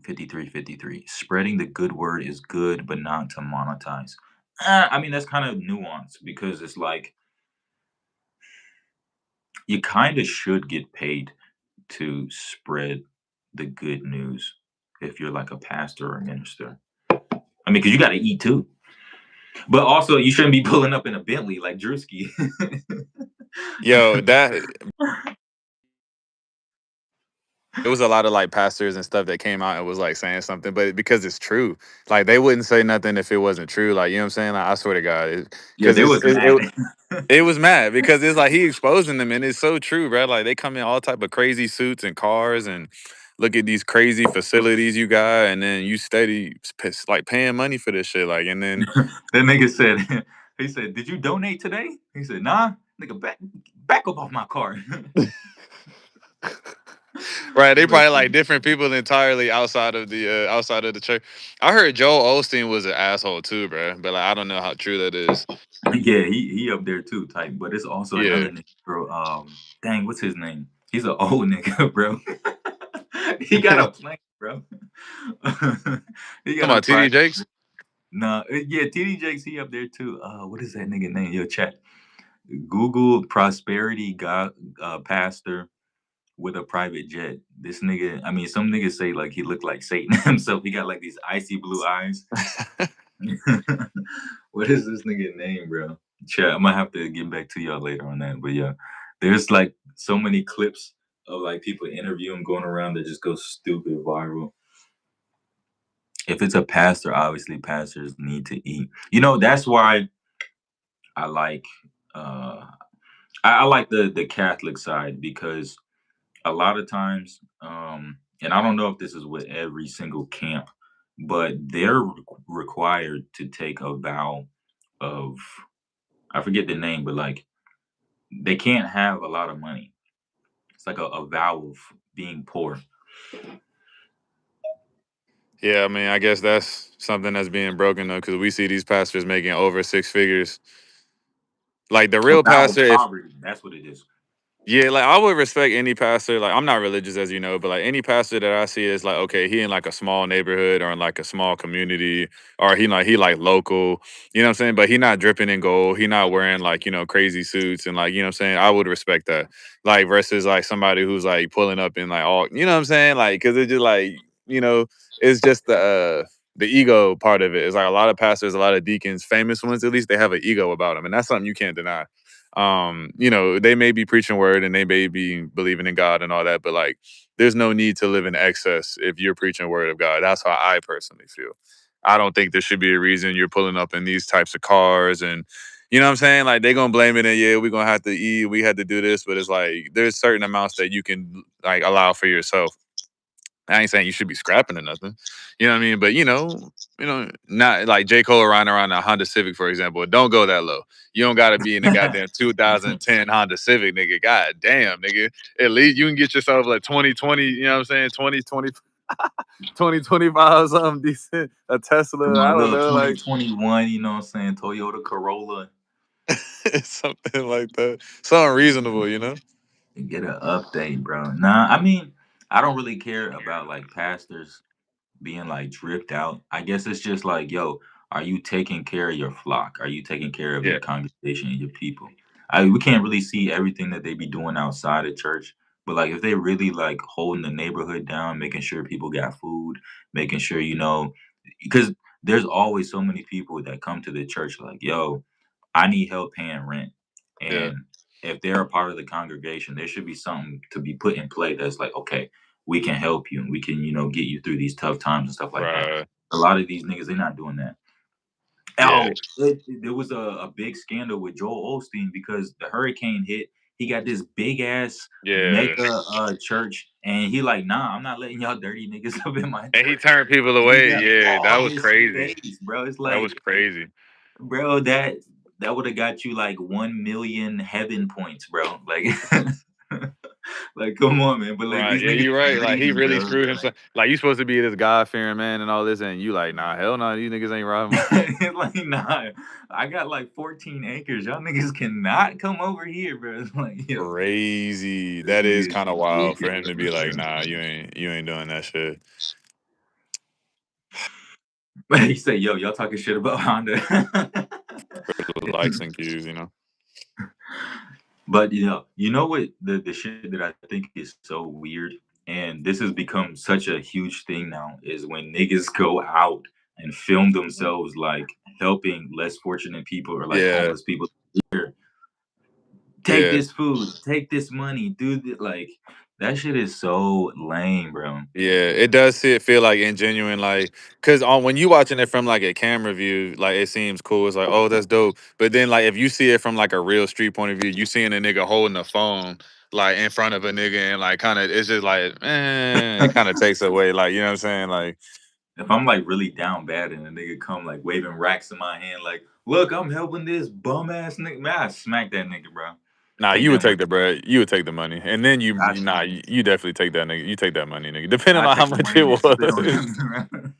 B: 53:53. Spreading the good word is good, but not to monetize. I mean, that's kind of nuanced because it's like you kind of should get paid to spread the good news if you're like a pastor or a minister. I mean, because you got to eat too. But also, you shouldn't be pulling up in a Bentley like Drewski.
A: Yo, that it was a lot of like pastors and stuff that came out and was like saying something, but because it's true, like they wouldn't say nothing if it wasn't true. Like you know what I'm saying? Like I swear to God,
B: Yeah,
A: because
B: they was mad.
A: it was mad because it's like he exposing them and it's so true, bro. Like they come in all type of crazy suits and cars and look at these crazy facilities you got, and then you steady like paying money for this shit, like and then
B: That nigga said, he said, "Did you donate today?" He said, "Nah, nigga, back up off my car."
A: right, they
B: But
A: probably like different people entirely outside of the church. I heard Joel Osteen was an asshole too, bro, but like I don't know how true that is.
B: yeah, he up there too, type. But it's also
A: Yeah.
B: another nigga, bro. Dang, what's his name? He's an old nigga, bro. He got a plane, bro. He got
A: Come
B: a
A: on, TD
B: private.
A: Jakes.
B: Nah, yeah, TD Jakes, he up there too. What is that nigga name? Yo, chat. Google prosperity God, pastor with a private jet. This nigga, I mean, some niggas say like he looked like Satan himself. He got like these icy blue eyes. What is this nigga name, bro? Chat. I'm gonna have to get back to y'all later on that. But yeah, there's like so many clips of like people interviewing going around that just go stupid viral. If it's a pastor, obviously pastors need to eat. That's why I like uh I like the Catholic side because a lot of times, and I don't know if this is with every single camp, but they're required to take a vow of, I forget the name, but like they can't have a lot of money. It's like a vow of being poor.
A: Yeah, I mean, I guess that's something that's being broken though, because we see these pastors making over six figures. Like the
B: A
A: real
B: vow of
A: pastor, if
B: poverty. That's what it is.
A: yeah, like I would respect any pastor. Like I'm not religious as you know, but like any pastor that I see is like, okay, he in like a small neighborhood or in like a small community, or he like local, you know what I'm saying? But he not dripping in gold. He not wearing like, crazy suits and like, you know what I'm saying? I would respect that. Like versus like somebody who's like pulling up in like all, you know what I'm saying? Like, cause it's just like, it's just the ego part of it. It's like a lot of pastors, a lot of deacons, famous ones at least, they have an ego about them, and that's something you can't deny. They may be preaching word and they may be believing in God and all that, but like there's no need to live in excess if you're preaching word of God. That's how I personally feel. I don't think there should be a reason you're pulling up in these types of cars and You know what I'm saying? Like they gonna blame it and yeah, we gonna have to eat, we had to do this, but it's like there's certain amounts that you can like allow for yourself. I ain't saying you should be scrapping or nothing. You know what I mean? But not like J. Cole riding around a Honda Civic, for example. Don't go that low. You don't gotta be in the goddamn 2010 Honda Civic, nigga. God damn, nigga. At least you can get yourself like 2020, you know what I'm saying? 2020, 2025, something decent. A Tesla,
B: My
A: I don't
B: little
A: know, like
B: 2021, you know what I'm saying? Toyota Corolla.
A: something like that. Something reasonable, you know?
B: And get an update, bro. Nah, I mean, I don't really care about like pastors being like dripped out. I guess it's just like, yo, are you taking care of your flock? Are you taking care of
A: Yeah,
B: your congregation and your people? We can't really see everything that they be doing outside of church, but like if they really like holding the neighborhood down, making sure people got food, making sure because there's always so many people that come to the church like, yo, I need help paying rent,
A: yeah.
B: and if they're a part of the congregation, there should be something to be put in play that's like, okay, we can help you and we can, get you through these tough times and stuff like that.
A: Right.
B: A lot of these niggas, they're not doing that.
A: Yeah.
B: Oh, there was a big scandal with Joel Osteen because the hurricane hit. He got this big ass
A: Yeah.
B: mega church, and he like, nah, I'm not letting y'all dirty niggas up in my
A: And he
B: church.
A: turned people
B: And he
A: away.
B: got
A: Yeah, that
B: all
A: was
B: his
A: crazy.
B: space, bro. It's
A: That was
B: like,
A: crazy.
B: bro, that would have got you like 1 million heaven points, bro. Like, like, come on, man. But like,
A: Right.
B: these
A: Yeah,
B: niggas
A: you're right. Like he
B: greedy,
A: really
B: bro.
A: screwed himself. Like you supposed to be this God fearing man and all this, and you like, nah, hell no, these niggas ain't robbing.
B: Like, nah, I got like 14 acres. Y'all niggas cannot come over here, bro. It's like, yo,
A: Crazy.
B: this
A: That is
B: nigga is
A: kind of wild for him to be
B: ridiculous,
A: like,
B: bro.
A: nah, you ain't doing that shit.
B: But he said, yo, y'all talking shit about Honda.
A: Likes and cues, you know.
B: But you know what the shit that I think is so weird, and this has become such a huge thing now, is when niggas go out and film themselves like helping less fortunate people or like
A: Yeah.
B: homeless people. Here, take
A: Yeah.
B: this food, take this money, do like that shit is so lame, bro.
A: Yeah, it does feel like ingenuine, like because on when you watching it from like a camera view, like it seems cool. It's like, oh, that's dope. But then like if you see it from like a real street point of view, you seeing a nigga holding a phone like in front of a nigga and like kind of it's just like, it kind of takes away, like you know what I'm saying, like.
B: If I'm like really down bad and a nigga come like waving racks in my hand, like, look, I'm helping this bum ass nigga, man, I smack that nigga, bro.
A: Nah,
B: Take
A: you would
B: that money.
A: take the bread. You would take the money, and then
B: Got to.
A: you definitely take that nigga. You take that money, nigga. Depending
B: I
A: on how
B: take the
A: much
B: money
A: it
B: and spit on
A: was.
B: him.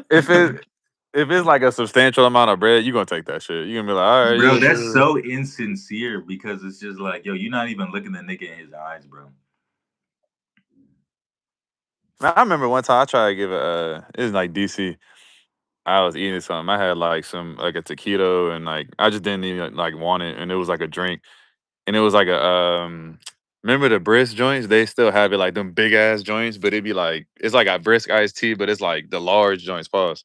A: if it if it's like a substantial amount of bread, you gonna take that shit. You gonna be like, all right,
B: Bro,
A: yeah,
B: that's
A: sure.
B: so insincere because it's just like, yo, you're not even looking the nigga in his eyes, bro.
A: Man, I remember one time I tried to give it was like DC. I was eating something. I had like some like a taquito and like I just didn't even like want it, and it was like a drink, and it was like a Remember the brisk joints? They still have it like them big ass joints, but it'd be like it's like a brisk iced tea, but it's like the large joints. Pause.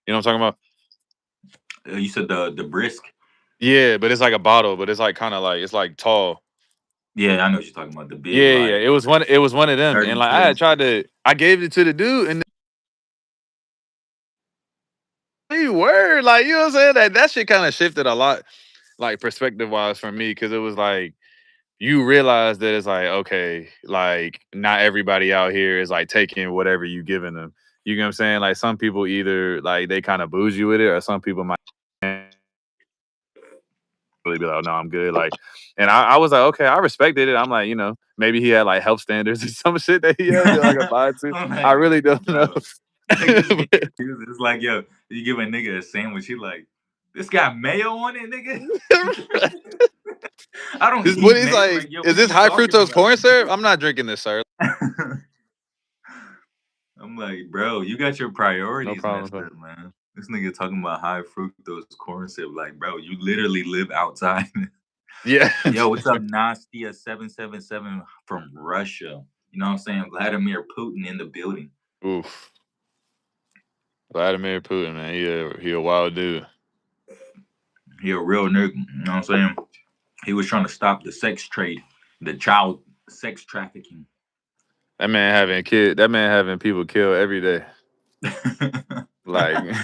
A: You know what I'm talking about?
B: You said the brisk.
A: Yeah, but it's like a bottle, but it's like kind of like it's like tall.
B: Yeah, I know what you're talking about. The big
A: Yeah, yeah.
B: like
A: It was one of them, and like I had
B: 32.
A: tried to, I gave it to the dude, and he word like you know what I'm saying. That shit kind of shifted a lot, like perspective wise for me, because it was like you realize that it's like okay, like not everybody out here is like taking whatever you giving them. You know what I'm saying? Like some people either like they kind of bougie with it, or some people might really be like, oh, no, I'm good. Like, and I was like, okay, I respected it. I'm like, maybe he had like health standards or some shit that he had that I could buy to.
B: I'm
A: I
B: like,
A: really don't know.
B: bro, niggas get confused. It's like, yo, you give a nigga a sandwich, he like, this got mayo on it, nigga. I don't
A: What
B: eat
A: is
B: mayo.
A: like?
B: Like, yo,
A: Is
B: what
A: this
B: you
A: high
B: talking
A: fructose
B: about?
A: corn syrup? I'm not drinking this, sir.
B: I'm like, bro, you got your
A: No
B: priorities
A: problem.
B: messed up, man. This nigga talking about high fructose corn syrup. Like, bro, you literally live outside.
A: Yeah.
B: Yo, what's up, Nastia777 from Russia? You know what I'm saying? Vladimir Putin in the building.
A: Oof. Vladimir Putin, man. He a wild dude.
B: He a real nigga. You know what I'm saying? He was trying to stop the sex trade, the child sex trafficking.
A: That man having people killed every day. Like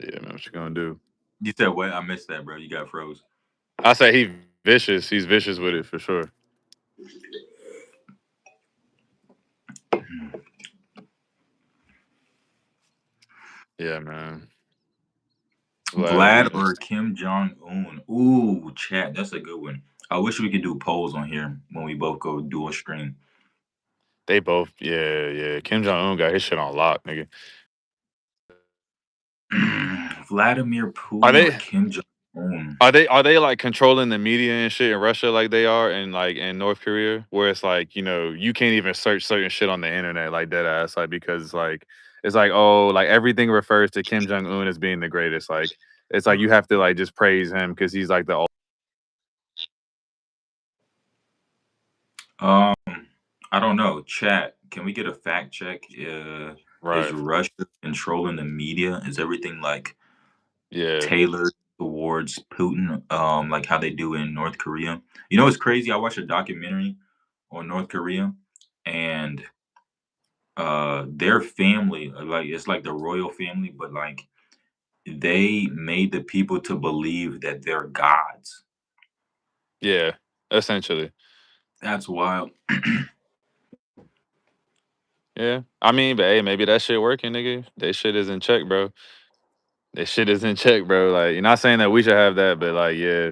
A: Yeah, man, what you gonna do?
B: You said what? I missed that, bro. You got froze.
A: I say he vicious. He's vicious with it for sure. Yeah, man.
B: Vlad
A: Vladimir.
B: or Kim Jong Un? Ooh, chat. That's a good one. I wish we could do polls on here when we both go do a stream.
A: They both, yeah, yeah. Kim Jong Un got his shit on lock, nigga.
B: Vladimir
A: Are
B: Putin or
A: they?
B: Kim Jong Un?
A: Are they like controlling the media and shit in Russia like they are in North Korea, where it's like, you can't even search certain shit on the internet like dead ass, like, because like it's like, oh, like everything refers to Kim Jong Un as being the greatest, like it's like you have to like just praise him because he's like the
B: Um, I don't know. Chat. Can we get a fact check? Is
A: right,
B: Russia controlling the media? Is everything like
A: yeah,
B: tailored towards Putin? Like how they do in North Korea. You know, it's crazy. I watched a documentary on North Korea, and their family, like it's like the royal family, but like they made the people to believe that they're gods.
A: yeah, essentially,
B: That's wild.
A: yeah. I mean, but hey, maybe that shit working, nigga. That shit is in check, bro. That shit is in check, bro. Like, you're not saying that we should have that, but like, yeah,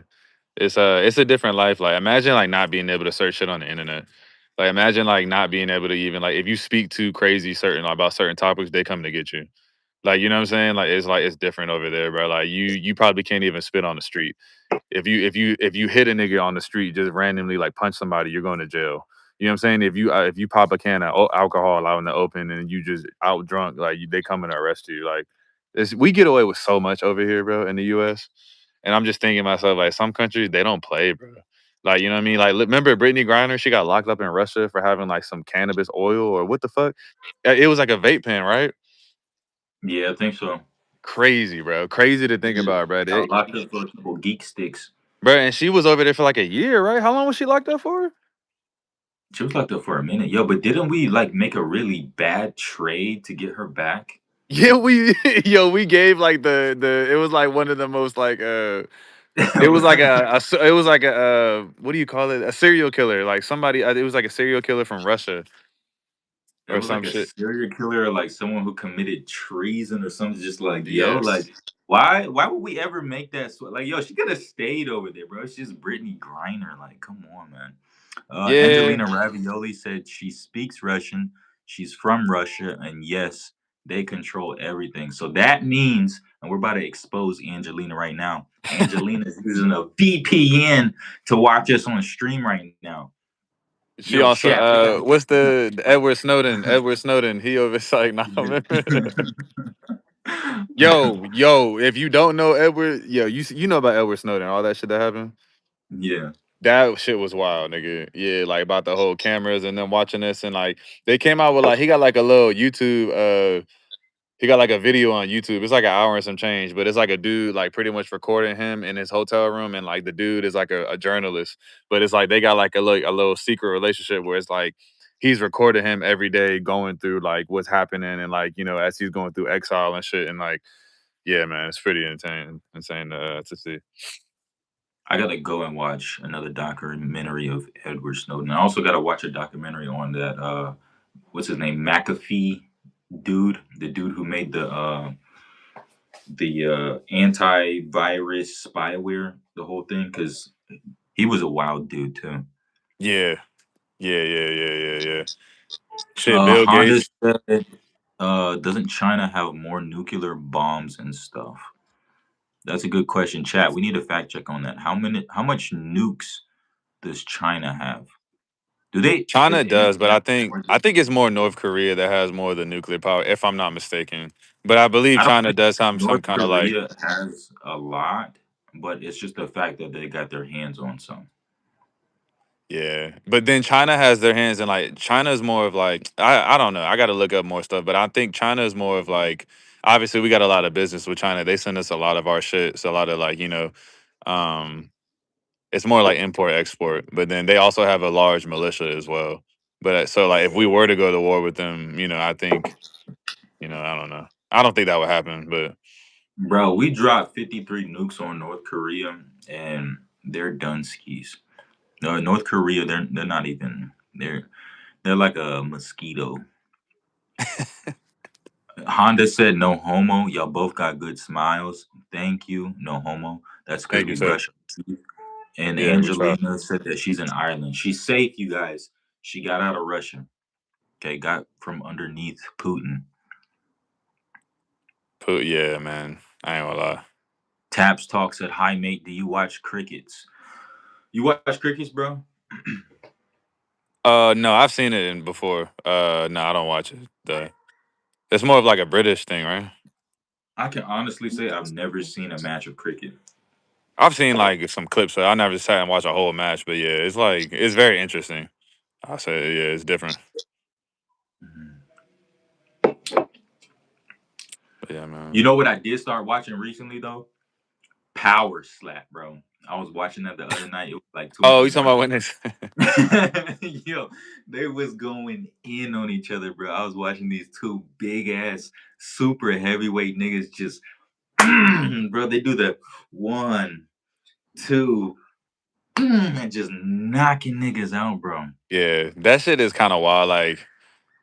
A: it's a different life. Like, imagine like not being able to search shit on the internet. Like, imagine like not being able to even like if you speak too crazy certain about certain topics, they come to get you. Like, you know what I'm saying? Like it's different over there, bro. Like you probably can't even spit on the street. If you hit a nigga on the street just randomly like punch somebody, you're going to jail. You know what I'm saying? If you pop a can of alcohol out in the open and you just out drunk, like they coming to arrest you. Like we get away with so much over here, bro, in the U.S. And I'm just thinking to myself, like some countries they don't play, bro. Like, you know what I mean? Like, remember Brittany Griner? She got locked up in Russia for having like some cannabis oil or what the fuck? It was like a vape pen, right?
B: Yeah, I think so.
A: Crazy, bro. Crazy to think
B: Yeah.
A: about, bro.
B: Got locked up for a couple geek sticks.
A: Bro, and she was over there for like a year, right? How long was she locked up for?
B: She was locked up for a minute. Yo, but didn't we like make a really bad trade to get her back?
A: Yeah, we we gave like the it was like one of the most like it was like it was like a what do you call it? A serial killer. Like somebody it was like a serial killer from Russia
B: It
A: or
B: was
A: some
B: like a
A: shit.
B: serial killer or like someone who committed treason or something. Just like, yo, like,
A: Yes.
B: why would we ever make that like, yo, she could have stayed over there, bro. It's just Brittany Griner. Like, come on, man.
A: Yeah.
B: Angelina Ravioli said she speaks Russian. She's from Russia, and yes, they control everything. So that means, and we're about to expose Angelina right now. Angelina is using a VPN to watch us on stream right now.
A: She
B: Yo,
A: also
B: chat, we got.
A: what's the Edward Snowden? Edward Snowden, he over like nah, man. Yo, if you don't know Edward, yo, you know about Edward Snowden, all that shit that happened.
B: Yeah.
A: That shit was wild, nigga. Yeah, like about the whole cameras and them watching this and like they came out with like he got like a little YouTube he got like a video on YouTube. It's like an hour and some change, but it's like a dude like pretty much recording him in his hotel room and like the dude is like a journalist. But it's like they got like a little secret relationship where it's like he's recording him every day going through like what's happening and like, as he's going through exile and shit and like yeah, man, it's pretty insane to see.
B: I gotta go and watch another documentary of Edward Snowden. I also gotta watch a documentary on that what's his name? McAfee dude. The dude who made the antivirus spyware, the whole thing, because he was a wild dude too.
A: Yeah. Yeah. Shit, Bill
B: Honda
A: Gates.
B: said, doesn't China have more nuclear bombs and stuff? That's a good question, chat. We need a fact check on that. How much nukes does China have? Do they?
A: China
B: Does any?
A: does, but I think it's more North Korea that has more of the nuclear power, if I'm not mistaken. But I believe
B: I don't
A: China
B: think
A: does have some
B: North
A: kind of like
B: Korea has a lot, but it's just the fact that they got their hands on some.
A: yeah. But then China has their hands in like China is more of like I don't know. I got to look up more stuff, but I think China is more of like obviously we got a lot of business with China. They send us a lot of our shit. It's a lot of like um, it's more like import export. But then they also have a large militia as well. But so like if we were to go to war with them, I think I don't know. I don't think that would happen, but.
B: Bro, we dropped 53 nukes on North Korea, and they're done skis. No, North Korea, they're not even they're like a mosquito. Honda said no homo. Y'all both got good smiles. Thank you. No homo. That's because
A: Thank you,
B: we
A: sir.
B: brush our teeth. And
A: Yeah, we try.
B: Angelina said that she's in Ireland. She's safe, you guys. She got out of Russia. Okay, got from underneath Putin.
A: Put yeah, man. I ain't gonna lie.
B: Taps Talk said, "Hi mate, do you watch crickets? You watch crickets, bro?"
A: No, I've seen it in before. No, I don't watch it. It's more of like a British thing, right?
B: I can honestly say I've never seen a match of cricket.
A: I've seen like some clips, so I never sat and watched a whole match. But yeah, it's like it's very interesting. I say yeah, it's different. But yeah, man.
B: You know what I did start watching recently though? Power Slap, bro. I was watching that the other night. It was like two
A: Oh,
B: in
A: you
B: the
A: talking
B: morning.
A: about when it's
B: Yo, they was going in on each other, bro. I was watching these two big ass, super heavyweight niggas just, bro. They do the one, two, and just knocking niggas out, bro.
A: yeah, that shit is kind of wild. Like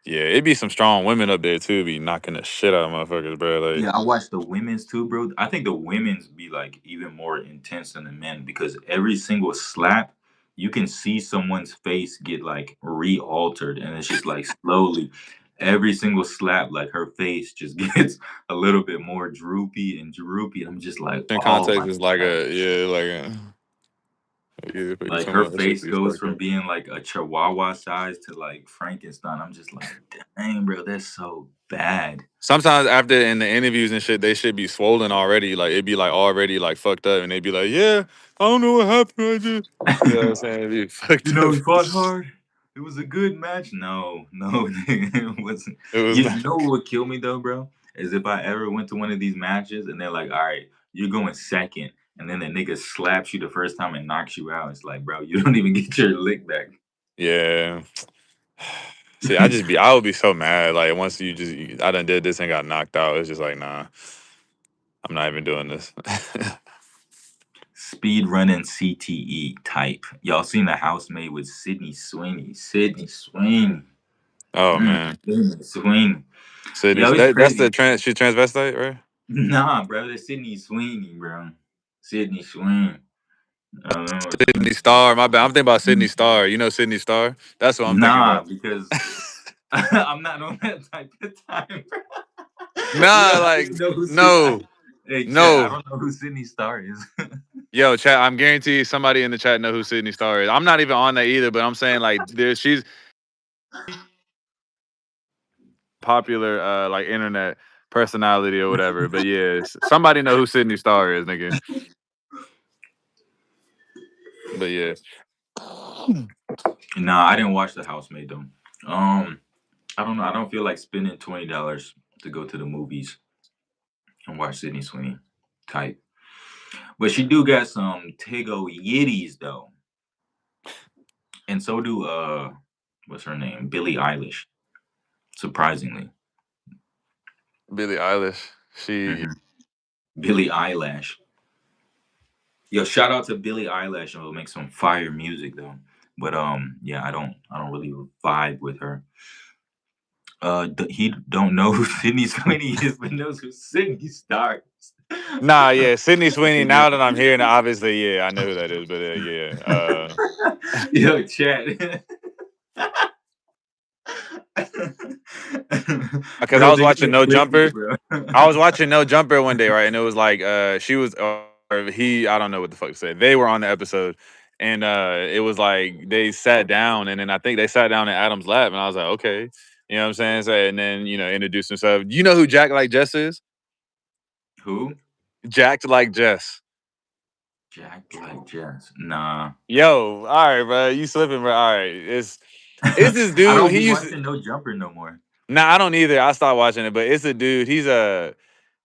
A: yeah, it be some strong women up there too, be knocking the shit out of motherfuckers, bro. Like
B: Yeah, I watched the women's too, bro. I think the women's be like even more intense than the men because every single slap, you can see someone's face get like re-altered, and it's just like slowly, every single slap, like her face just gets a little bit more droopy and droopy. I'm just like,
A: in
B: oh
A: context,
B: my
A: it's like
B: god,
A: a yeah, like a yeah. But you
B: like
A: talking
B: her
A: about that shit
B: face
A: be
B: goes
A: fucked
B: from
A: up.
B: being like a chihuahua size to like Frankenstein. I'm just like, dang, bro, that's so bad.
A: Sometimes after in the interviews and shit, they should be swollen already. Like it'd be like already like fucked up, and they'd be like, "Yeah, I don't know what happened. I just, you know what I'm saying? It'd be
B: You
A: fucked
B: know,
A: up.
B: he fought hard. It was a good match. No, no, it wasn't.
A: It was
B: You
A: not.
B: know what would kill me though, bro? Is if I ever went to one of these matches and they're like, "All right, you're going second," and then the nigga slaps you the first time and knocks you out. It's like, bro, you don't even get your lick back.
A: Yeah. See, I would be so mad. Like once I done did this and got knocked out. It's just like, nah, I'm not even doing this.
B: Speed running CTE type. Y'all seen the housemaid with Sydney Sweeney? Sydney Sweeney.
A: Oh man,
B: Sydney Sweeney.
A: Sydney,
B: Yo, it's
A: that's
B: crazy.
A: she's transvestite, right?
B: Nah, bro, that's Sydney Sweeney, bro. Sydney Sweeney. I don't know what
A: Sydney Star. My bad. I'm thinking about Sydney Star. You know Sydney Star? That's what I'm thinking
B: Nah,
A: about.
B: because I'm not on that type of time. Yo,
A: Nah,
B: I don't
A: like
B: even know who
A: no,
B: Hey, chat, I
A: no.
B: don't know who Sydney Star is.
A: Yo, chat. I'm guaranteed somebody in the chat know who Sydney Star is. I'm not even on that either, but I'm saying like she's popular like internet personality or whatever. But yeah, somebody know who Sydney Star is, nigga. But yeah,
B: Nah, I didn't watch The Housemaid though. Um, I don't know. I don't feel like spending $20 to go to the movies and watch Sydney Sweeney type. But she do got some Tego Yitties though, and so do what's her name? Billie Eilish. Surprisingly,
A: Billie Eilish. She
B: hmm Billie Eyelash. Yo, shout out to Billie Eilish. She'll make some fire music though. But yeah, I don't really vibe with her. He don't know who Sydney Sweeney is, but knows who Sydney Star is.
A: nah, yeah, Sydney Sweeney.
B: Yo,
A: Now that I'm hearing it, obviously, yeah, I know who that is. But yeah,
B: yo, chat.
A: because I
B: Bro,
A: was
B: they
A: watching
B: gonna
A: No
B: clip me,
A: Jumper.
B: bro.
A: I was watching No Jumper one day, right, and it was like she was or he. I don't know what the fuck to say. They were on the episode. And it was like they sat down, and then I think they sat down in Adam's lap, and I was like, okay, you know what I'm saying? So, and then introduced himself. You know who Jack Like Jess is?
B: Who?
A: Jacked Like Jess.
B: Jack Black Jazz. Nah.
A: Yo, all right, bro, you slipping, bro. All right, it's this
B: I
A: dude.
B: don't
A: He
B: be
A: used to.
B: watching No Jumper no more.
A: Nah, I don't either. I stopped watching it, but it's a dude.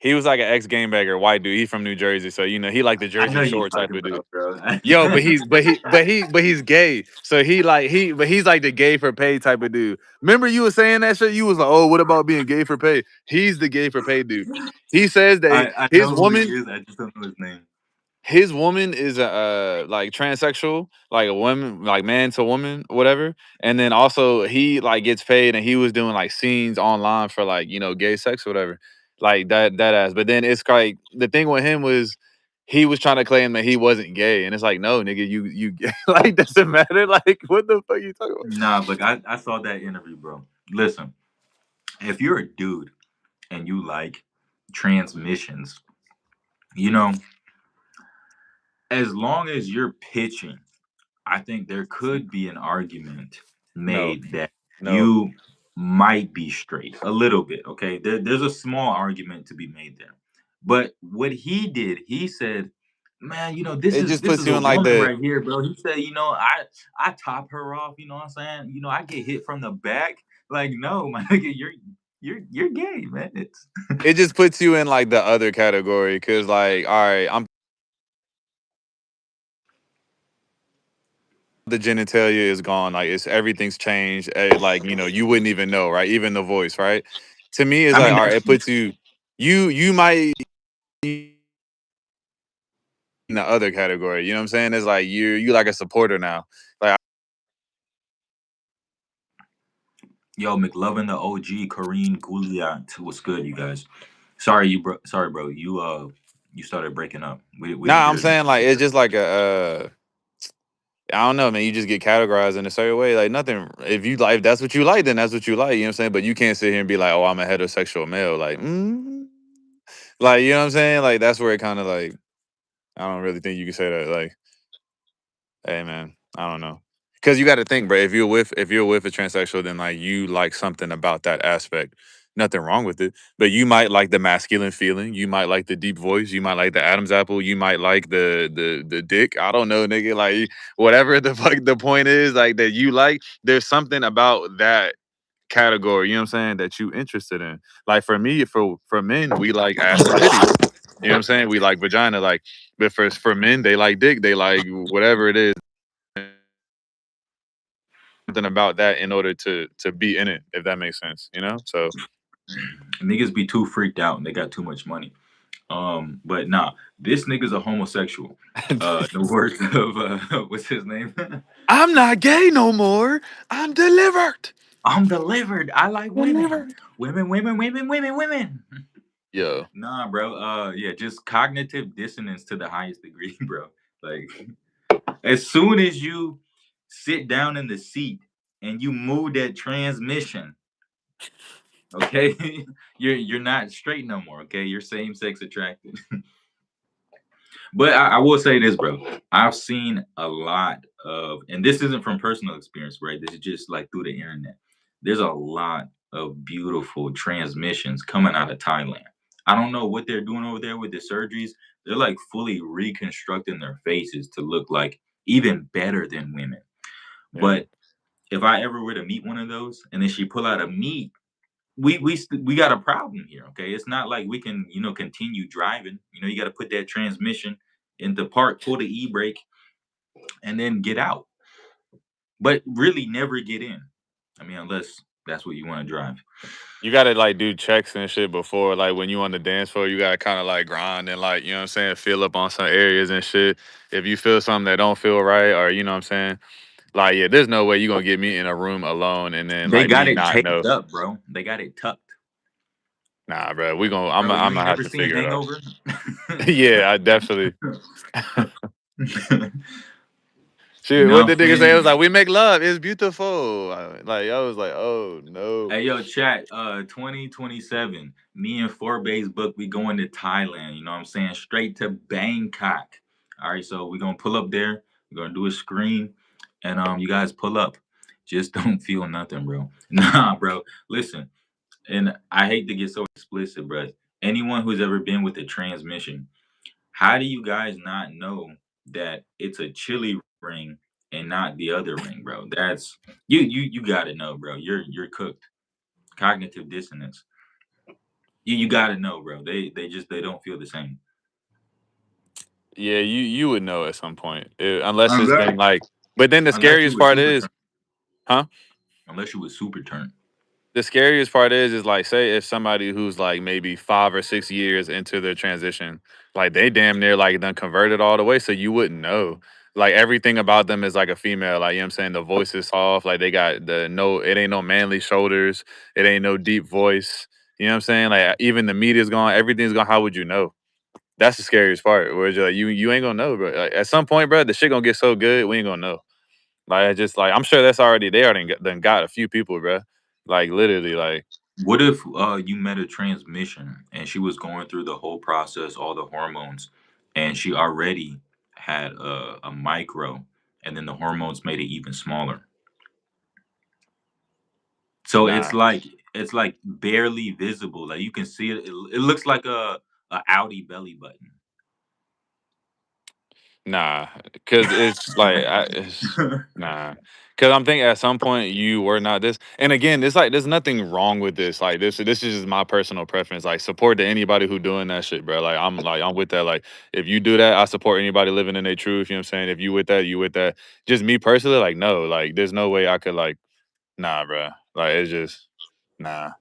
A: He was like an ex game bagger, white dude. He from New Jersey, so he like the
B: I know
A: Jersey
B: you
A: Shore type
B: talking
A: of dude.
B: about, bro.
A: Yo, but he's gay. So but he's like the gay for pay type of dude. Remember you was saying that shit? You was like, oh, what about being gay for pay? He's the gay for pay dude. He says that
B: I
A: his
B: know who he
A: woman
B: is. I just don't know his name.
A: his woman is a like transsexual, like a woman, like man to woman, whatever. And then also he like gets paid, and he was doing like scenes online for like gay sex or whatever, like that ass. But then it's like the thing with him was he was trying to claim that he wasn't gay, and it's like no, nigga, you gay. Like doesn't matter. Like what the fuck you talking about?
B: Nah, but I saw that interview, bro. Listen, if you're a dude and you like transmissions, you know, as long as you're pitching, I think there could be an argument
A: No,
B: made that
A: no.
B: you might be straight a little bit. Okay, there's a small argument to be made there. But what he did, he said, "Man, this
A: It
B: is
A: just
B: this
A: puts
B: is
A: you
B: a
A: in like
B: woman
A: the
B: right here, bro." He said, I top her off. You know what I'm saying? I get hit from the back. Like, no, my nigga, you're gay, man. It's
A: it just puts you in like the other category because like all right, I'm the genitalia is gone. Like it's everything's changed. Like you wouldn't even know, right? Even the voice, right? To me, it's
B: I
A: like
B: mean
A: all right.
B: that's
A: It puts you might be in the other category. You know what I'm saying? It's like you like a supporter now. Like
B: Yo, McLovin the OG, Kareem Gouliat. What's good, you guys? Sorry, Sorry, bro. You started breaking up. We didn't
A: nah, I'm
B: hear you.
A: saying like it's just like I don't know, man. You just get categorized in a certain way. Like nothing. If you like, if that's what you like, then that's what you like. You know what I'm saying? But you can't sit here and be like, oh, I'm a heterosexual male. Like you know what I'm saying? Like that's where it kind of like I don't really think you can say that. Like hey man, I don't know. Cause you gotta think, bro, if you're with a transsexual, then like you like something about that aspect. Nothing wrong with it. But you might like the masculine feeling, you might like the deep voice, you might like the Adam's apple, you might like the dick. I don't know, nigga. Like whatever the fuck the point is, like that you like, there's something about that category, you know what I'm saying, that you interested in. Like for me, for men, we like ass and titties. You know what I'm saying? We like vagina, like, but for men, they like dick, they like whatever it is something about that in order to be in it, if that makes sense, So
B: Niggas be too freaked out and they got too much money. But nah, this nigga's a homosexual. The words of what's his name?
A: I'm not gay no more. I'm delivered.
B: I'm delivered. I like women.
A: Delivered.
B: Women, women, women, women, women.
A: Yo,
B: Nah, bro. Yeah, just cognitive dissonance to the highest degree, bro. Like, as soon as you sit down in the seat and you move that transmission, okay, you're not straight no more. Okay, you're same sex attracted. But I will say this, bro. I've seen a lot of, and this isn't from personal experience, right? This is just like through the internet. There's a lot of beautiful transmissions coming out of Thailand. I don't know what they're doing over there with the surgeries. They're like fully reconstructing their faces to look like even better than women.
A: yeah.
B: But if I ever were to meet one of those, and then she pull out a meat, we got a problem here. Okay, it's not like we can continue driving. You got to put that transmission in the park, pull the e-brake, and then get out. But really, never get in. I mean, unless that's what you want to drive.
A: You gotta like do checks and shit before, like when you on the dance floor, you gotta kind of like grind and like, you know what I'm saying, feel up on some areas and shit. If you feel something that don't feel right, or you know what I'm saying, like yeah, there's no way you gonna get me in a room alone and then
B: They
A: like
B: got
A: me
B: it
A: not
B: taped
A: know.
B: up, bro. They got it tucked,
A: Nah, bro, we gonna I'm
B: bro.
A: gonna
B: You
A: I'm
B: ain't
A: gonna have
B: never
A: to
B: seen
A: figure it out.
B: Hangover.
A: Yeah, I definitely.
B: You
A: Shit,
B: know
A: what
B: what
A: the
B: I'm
A: nigga say? It was
B: saying?
A: like, we make love. It's beautiful. Like, I was like, oh, no.
B: Hey, yo, chat, 2027, me and Forbes book, we going to Thailand, you know what I'm saying? Straight to Bangkok. All right, so we're gonna pull up there, we're gonna do a screen, and you guys pull up. Just don't feel nothing, bro. Nah, bro. Listen, and I hate to get so explicit, bro. Anyone who's ever been with a transmission, how do you guys not know that it's a chili ring and not the other ring, bro? That's you gotta know, bro. You're cooked. Cognitive dissonance. You gotta know, bro. They just they don't feel the same.
A: Yeah, you would know at some point, unless it's
B: Unless
A: been like. But then the
B: unless you
A: scariest
B: were
A: part
B: super
A: is,
B: turned.
A: huh?
B: Unless you were super turned.
A: The scariest part is like, say if somebody who's like maybe 5 or 6 years into their transition, like they damn near like done converted all the way, so you wouldn't know. Like everything about them is like a female. Like, you know what I'm saying? The voice is soft. Like they got the no, it ain't no manly shoulders. It ain't no deep voice. You know what I'm saying? Like even the media's gone, everything's gone. How would you know? That's the scariest part. Where you're like, you ain't gonna know, bro. Like, at some point, bro, the shit gonna get so good, we ain't gonna know. Like I just like I'm sure that's already they already done got a few people, bro. Like literally, like
B: What if you met a transmission and she was going through the whole process, all the hormones, and she already had a micro, and then the hormones made it even smaller. So
A: nah.
B: it's like barely visible. Like you can see it. It looks like a Audi belly button.
A: Nah, because it's like nah. Because I'm thinking at some point you were not this, and again, it's like there's nothing wrong with this. Like this is just my personal preference. Like support to anybody who doing that shit, bro. I'm with that. Like if you do that, I support anybody living in their truth. You know what I'm saying? If you with that, you with that. Just me personally, like no, like there's no way I could like nah, bro. Like it's just nah.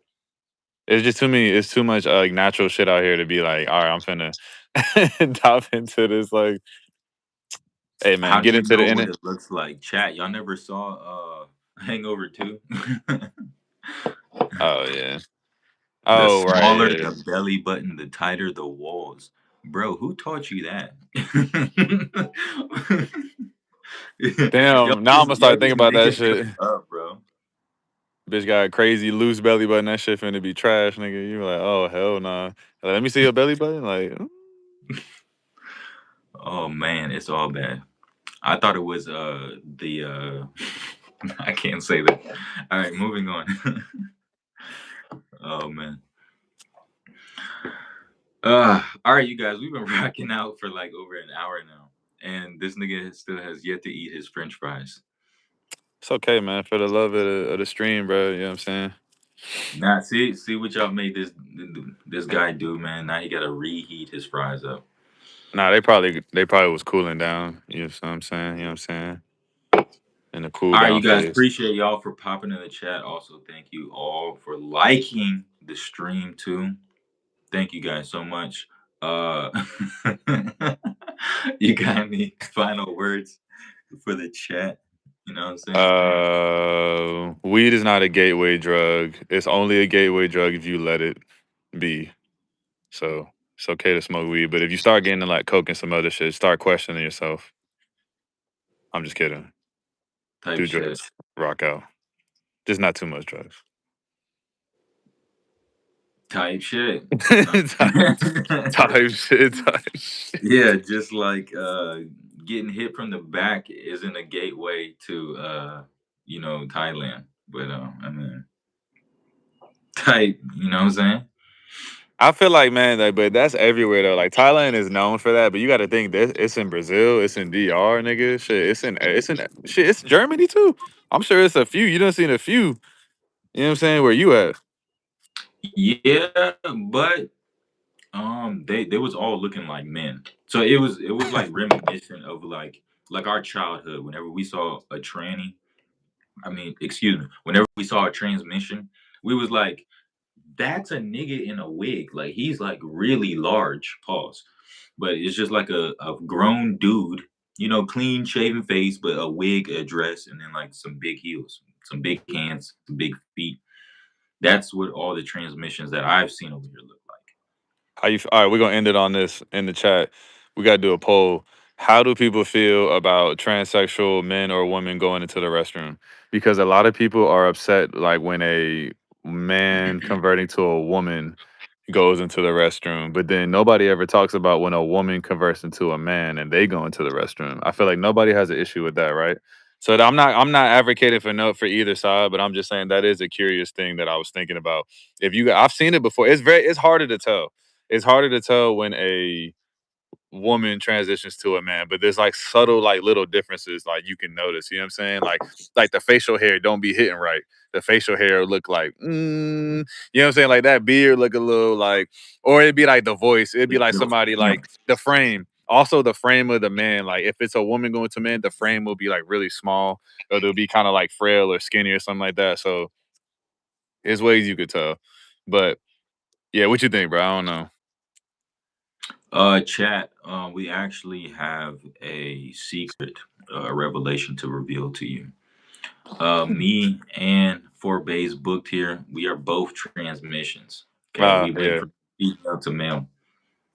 A: It's just too many. It's too much like natural shit out here to be like, all right, I'm finna dive into this. Like, hey man,
B: How do
A: get
B: you
A: into the
B: know what
A: internet.
B: it looks like? Chat, y'all never saw Hangover 2?
A: Oh yeah.
B: The
A: Oh right,
B: smaller
A: yeah.
B: the belly button, the tighter the walls. Bro, who taught you that?
A: Damn. Now I'm gonna
B: Y'all
A: start thinking
B: just
A: about
B: making
A: that
B: shit
A: shit.
B: up, bro.
A: Bitch got a crazy loose belly button. That shit finna be trash, nigga. You like, oh hell nah. Like, let me see your belly button. Like,
B: Oh man, it's all bad. I thought it was the I can't say that. All right, moving on. Oh man. All right, you guys, we've been rocking out for like over an hour now, and this nigga still has yet to eat his French fries.
A: it's okay, man. For the love of the stream, bro. You know what I'm saying?
B: Nah, see what y'all made this guy do, man. Now he gotta reheat his fries up.
A: Nah, they probably was cooling down. You know what I'm saying? You know what I'm saying? In the cool
B: All right,
A: down
B: you guys,
A: phase.
B: appreciate y'all for popping in the chat. Also, thank you all for liking the stream too. Thank you guys so much. Uh, you got any final words for the chat? You know what I'm saying?
A: Weed is not a gateway drug. It's only a gateway drug if you let it be. So it's okay to smoke weed, but if you start getting to like coke and some other shit, start questioning yourself. I'm just kidding.
B: Type
A: Do
B: shit.
A: drugs, rock out. Just not too much drugs.
B: Type shit.
A: type, type shit. Type shit.
B: Yeah, just like getting hit from the back isn't a gateway to Thailand. But I mean type, you know what I'm saying?
A: I feel like, man, like, but that's everywhere though. Like Thailand is known for that, but you got to think that it's in Brazil, it's in DR, nigga. Shit, it's in shit. It's Germany too. I'm sure it's a few. You done seen a few. You know what I'm saying? Where you at?
B: Yeah, but they was all looking like men. So it was like reminiscent of like our childhood whenever we saw a tranny. I mean, excuse me, whenever we saw a transmission, we was like, that's a nigga in a wig. Like he's like really large, pause. But it's just like a grown dude, clean shaven face, but a wig, a dress, and then like some big heels, some big hands, some big feet. That's what all the transmissions that I've seen over here look like.
A: How you? All right, we're gonna end it on this in the chat. We gotta do a poll. How do people feel about transsexual men or women going into the restroom? Because a lot of people are upset, like when a man converting to a woman goes into the restroom, but then nobody ever talks about when a woman converts into a man and they go into the restroom. I feel like nobody has an issue with that, right? So I'm not advocating for no for either side, but I'm just saying that is a curious thing that I was thinking about. If you, I've seen it before. It's harder to tell. It's harder to tell when a woman transitions to a man, but there's like subtle like little differences like you can notice. You know what I'm saying? Like the facial hair don't be hitting right. The facial hair look like you know what I'm saying? Like that beard look a little like, or it'd be like the voice. It'd be like somebody like the frame. Also the frame of the man. Like if it's a woman going to man, the frame will be like really small, or they'll be kind of like frail or skinny or something like that. So there's ways you could tell. But yeah, what you think, bro? I don't know.
B: Chat. We actually have a secret, revelation to reveal to you. Me and Forbes booked here. We are both transmissions. Okay, we went
A: Yeah.
B: from female to male.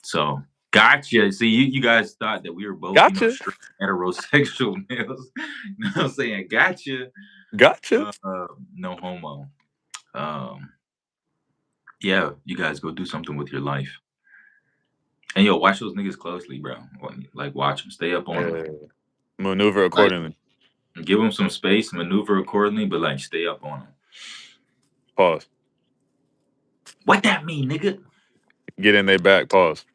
B: So gotcha. See, you guys thought that we were both,
A: Gotcha.
B: straight heterosexual males. You know what I'm saying? Gotcha.
A: Gotcha.
B: No homo. Um, yeah, you guys go do something with your life. And yo, watch those niggas closely, bro. Like, watch them. Stay up on them.
A: Yeah. Maneuver
B: Like,
A: accordingly.
B: give them some space, maneuver accordingly, but like, stay up on them.
A: Pause.
B: What that mean, nigga?
A: Get in their back. Pause.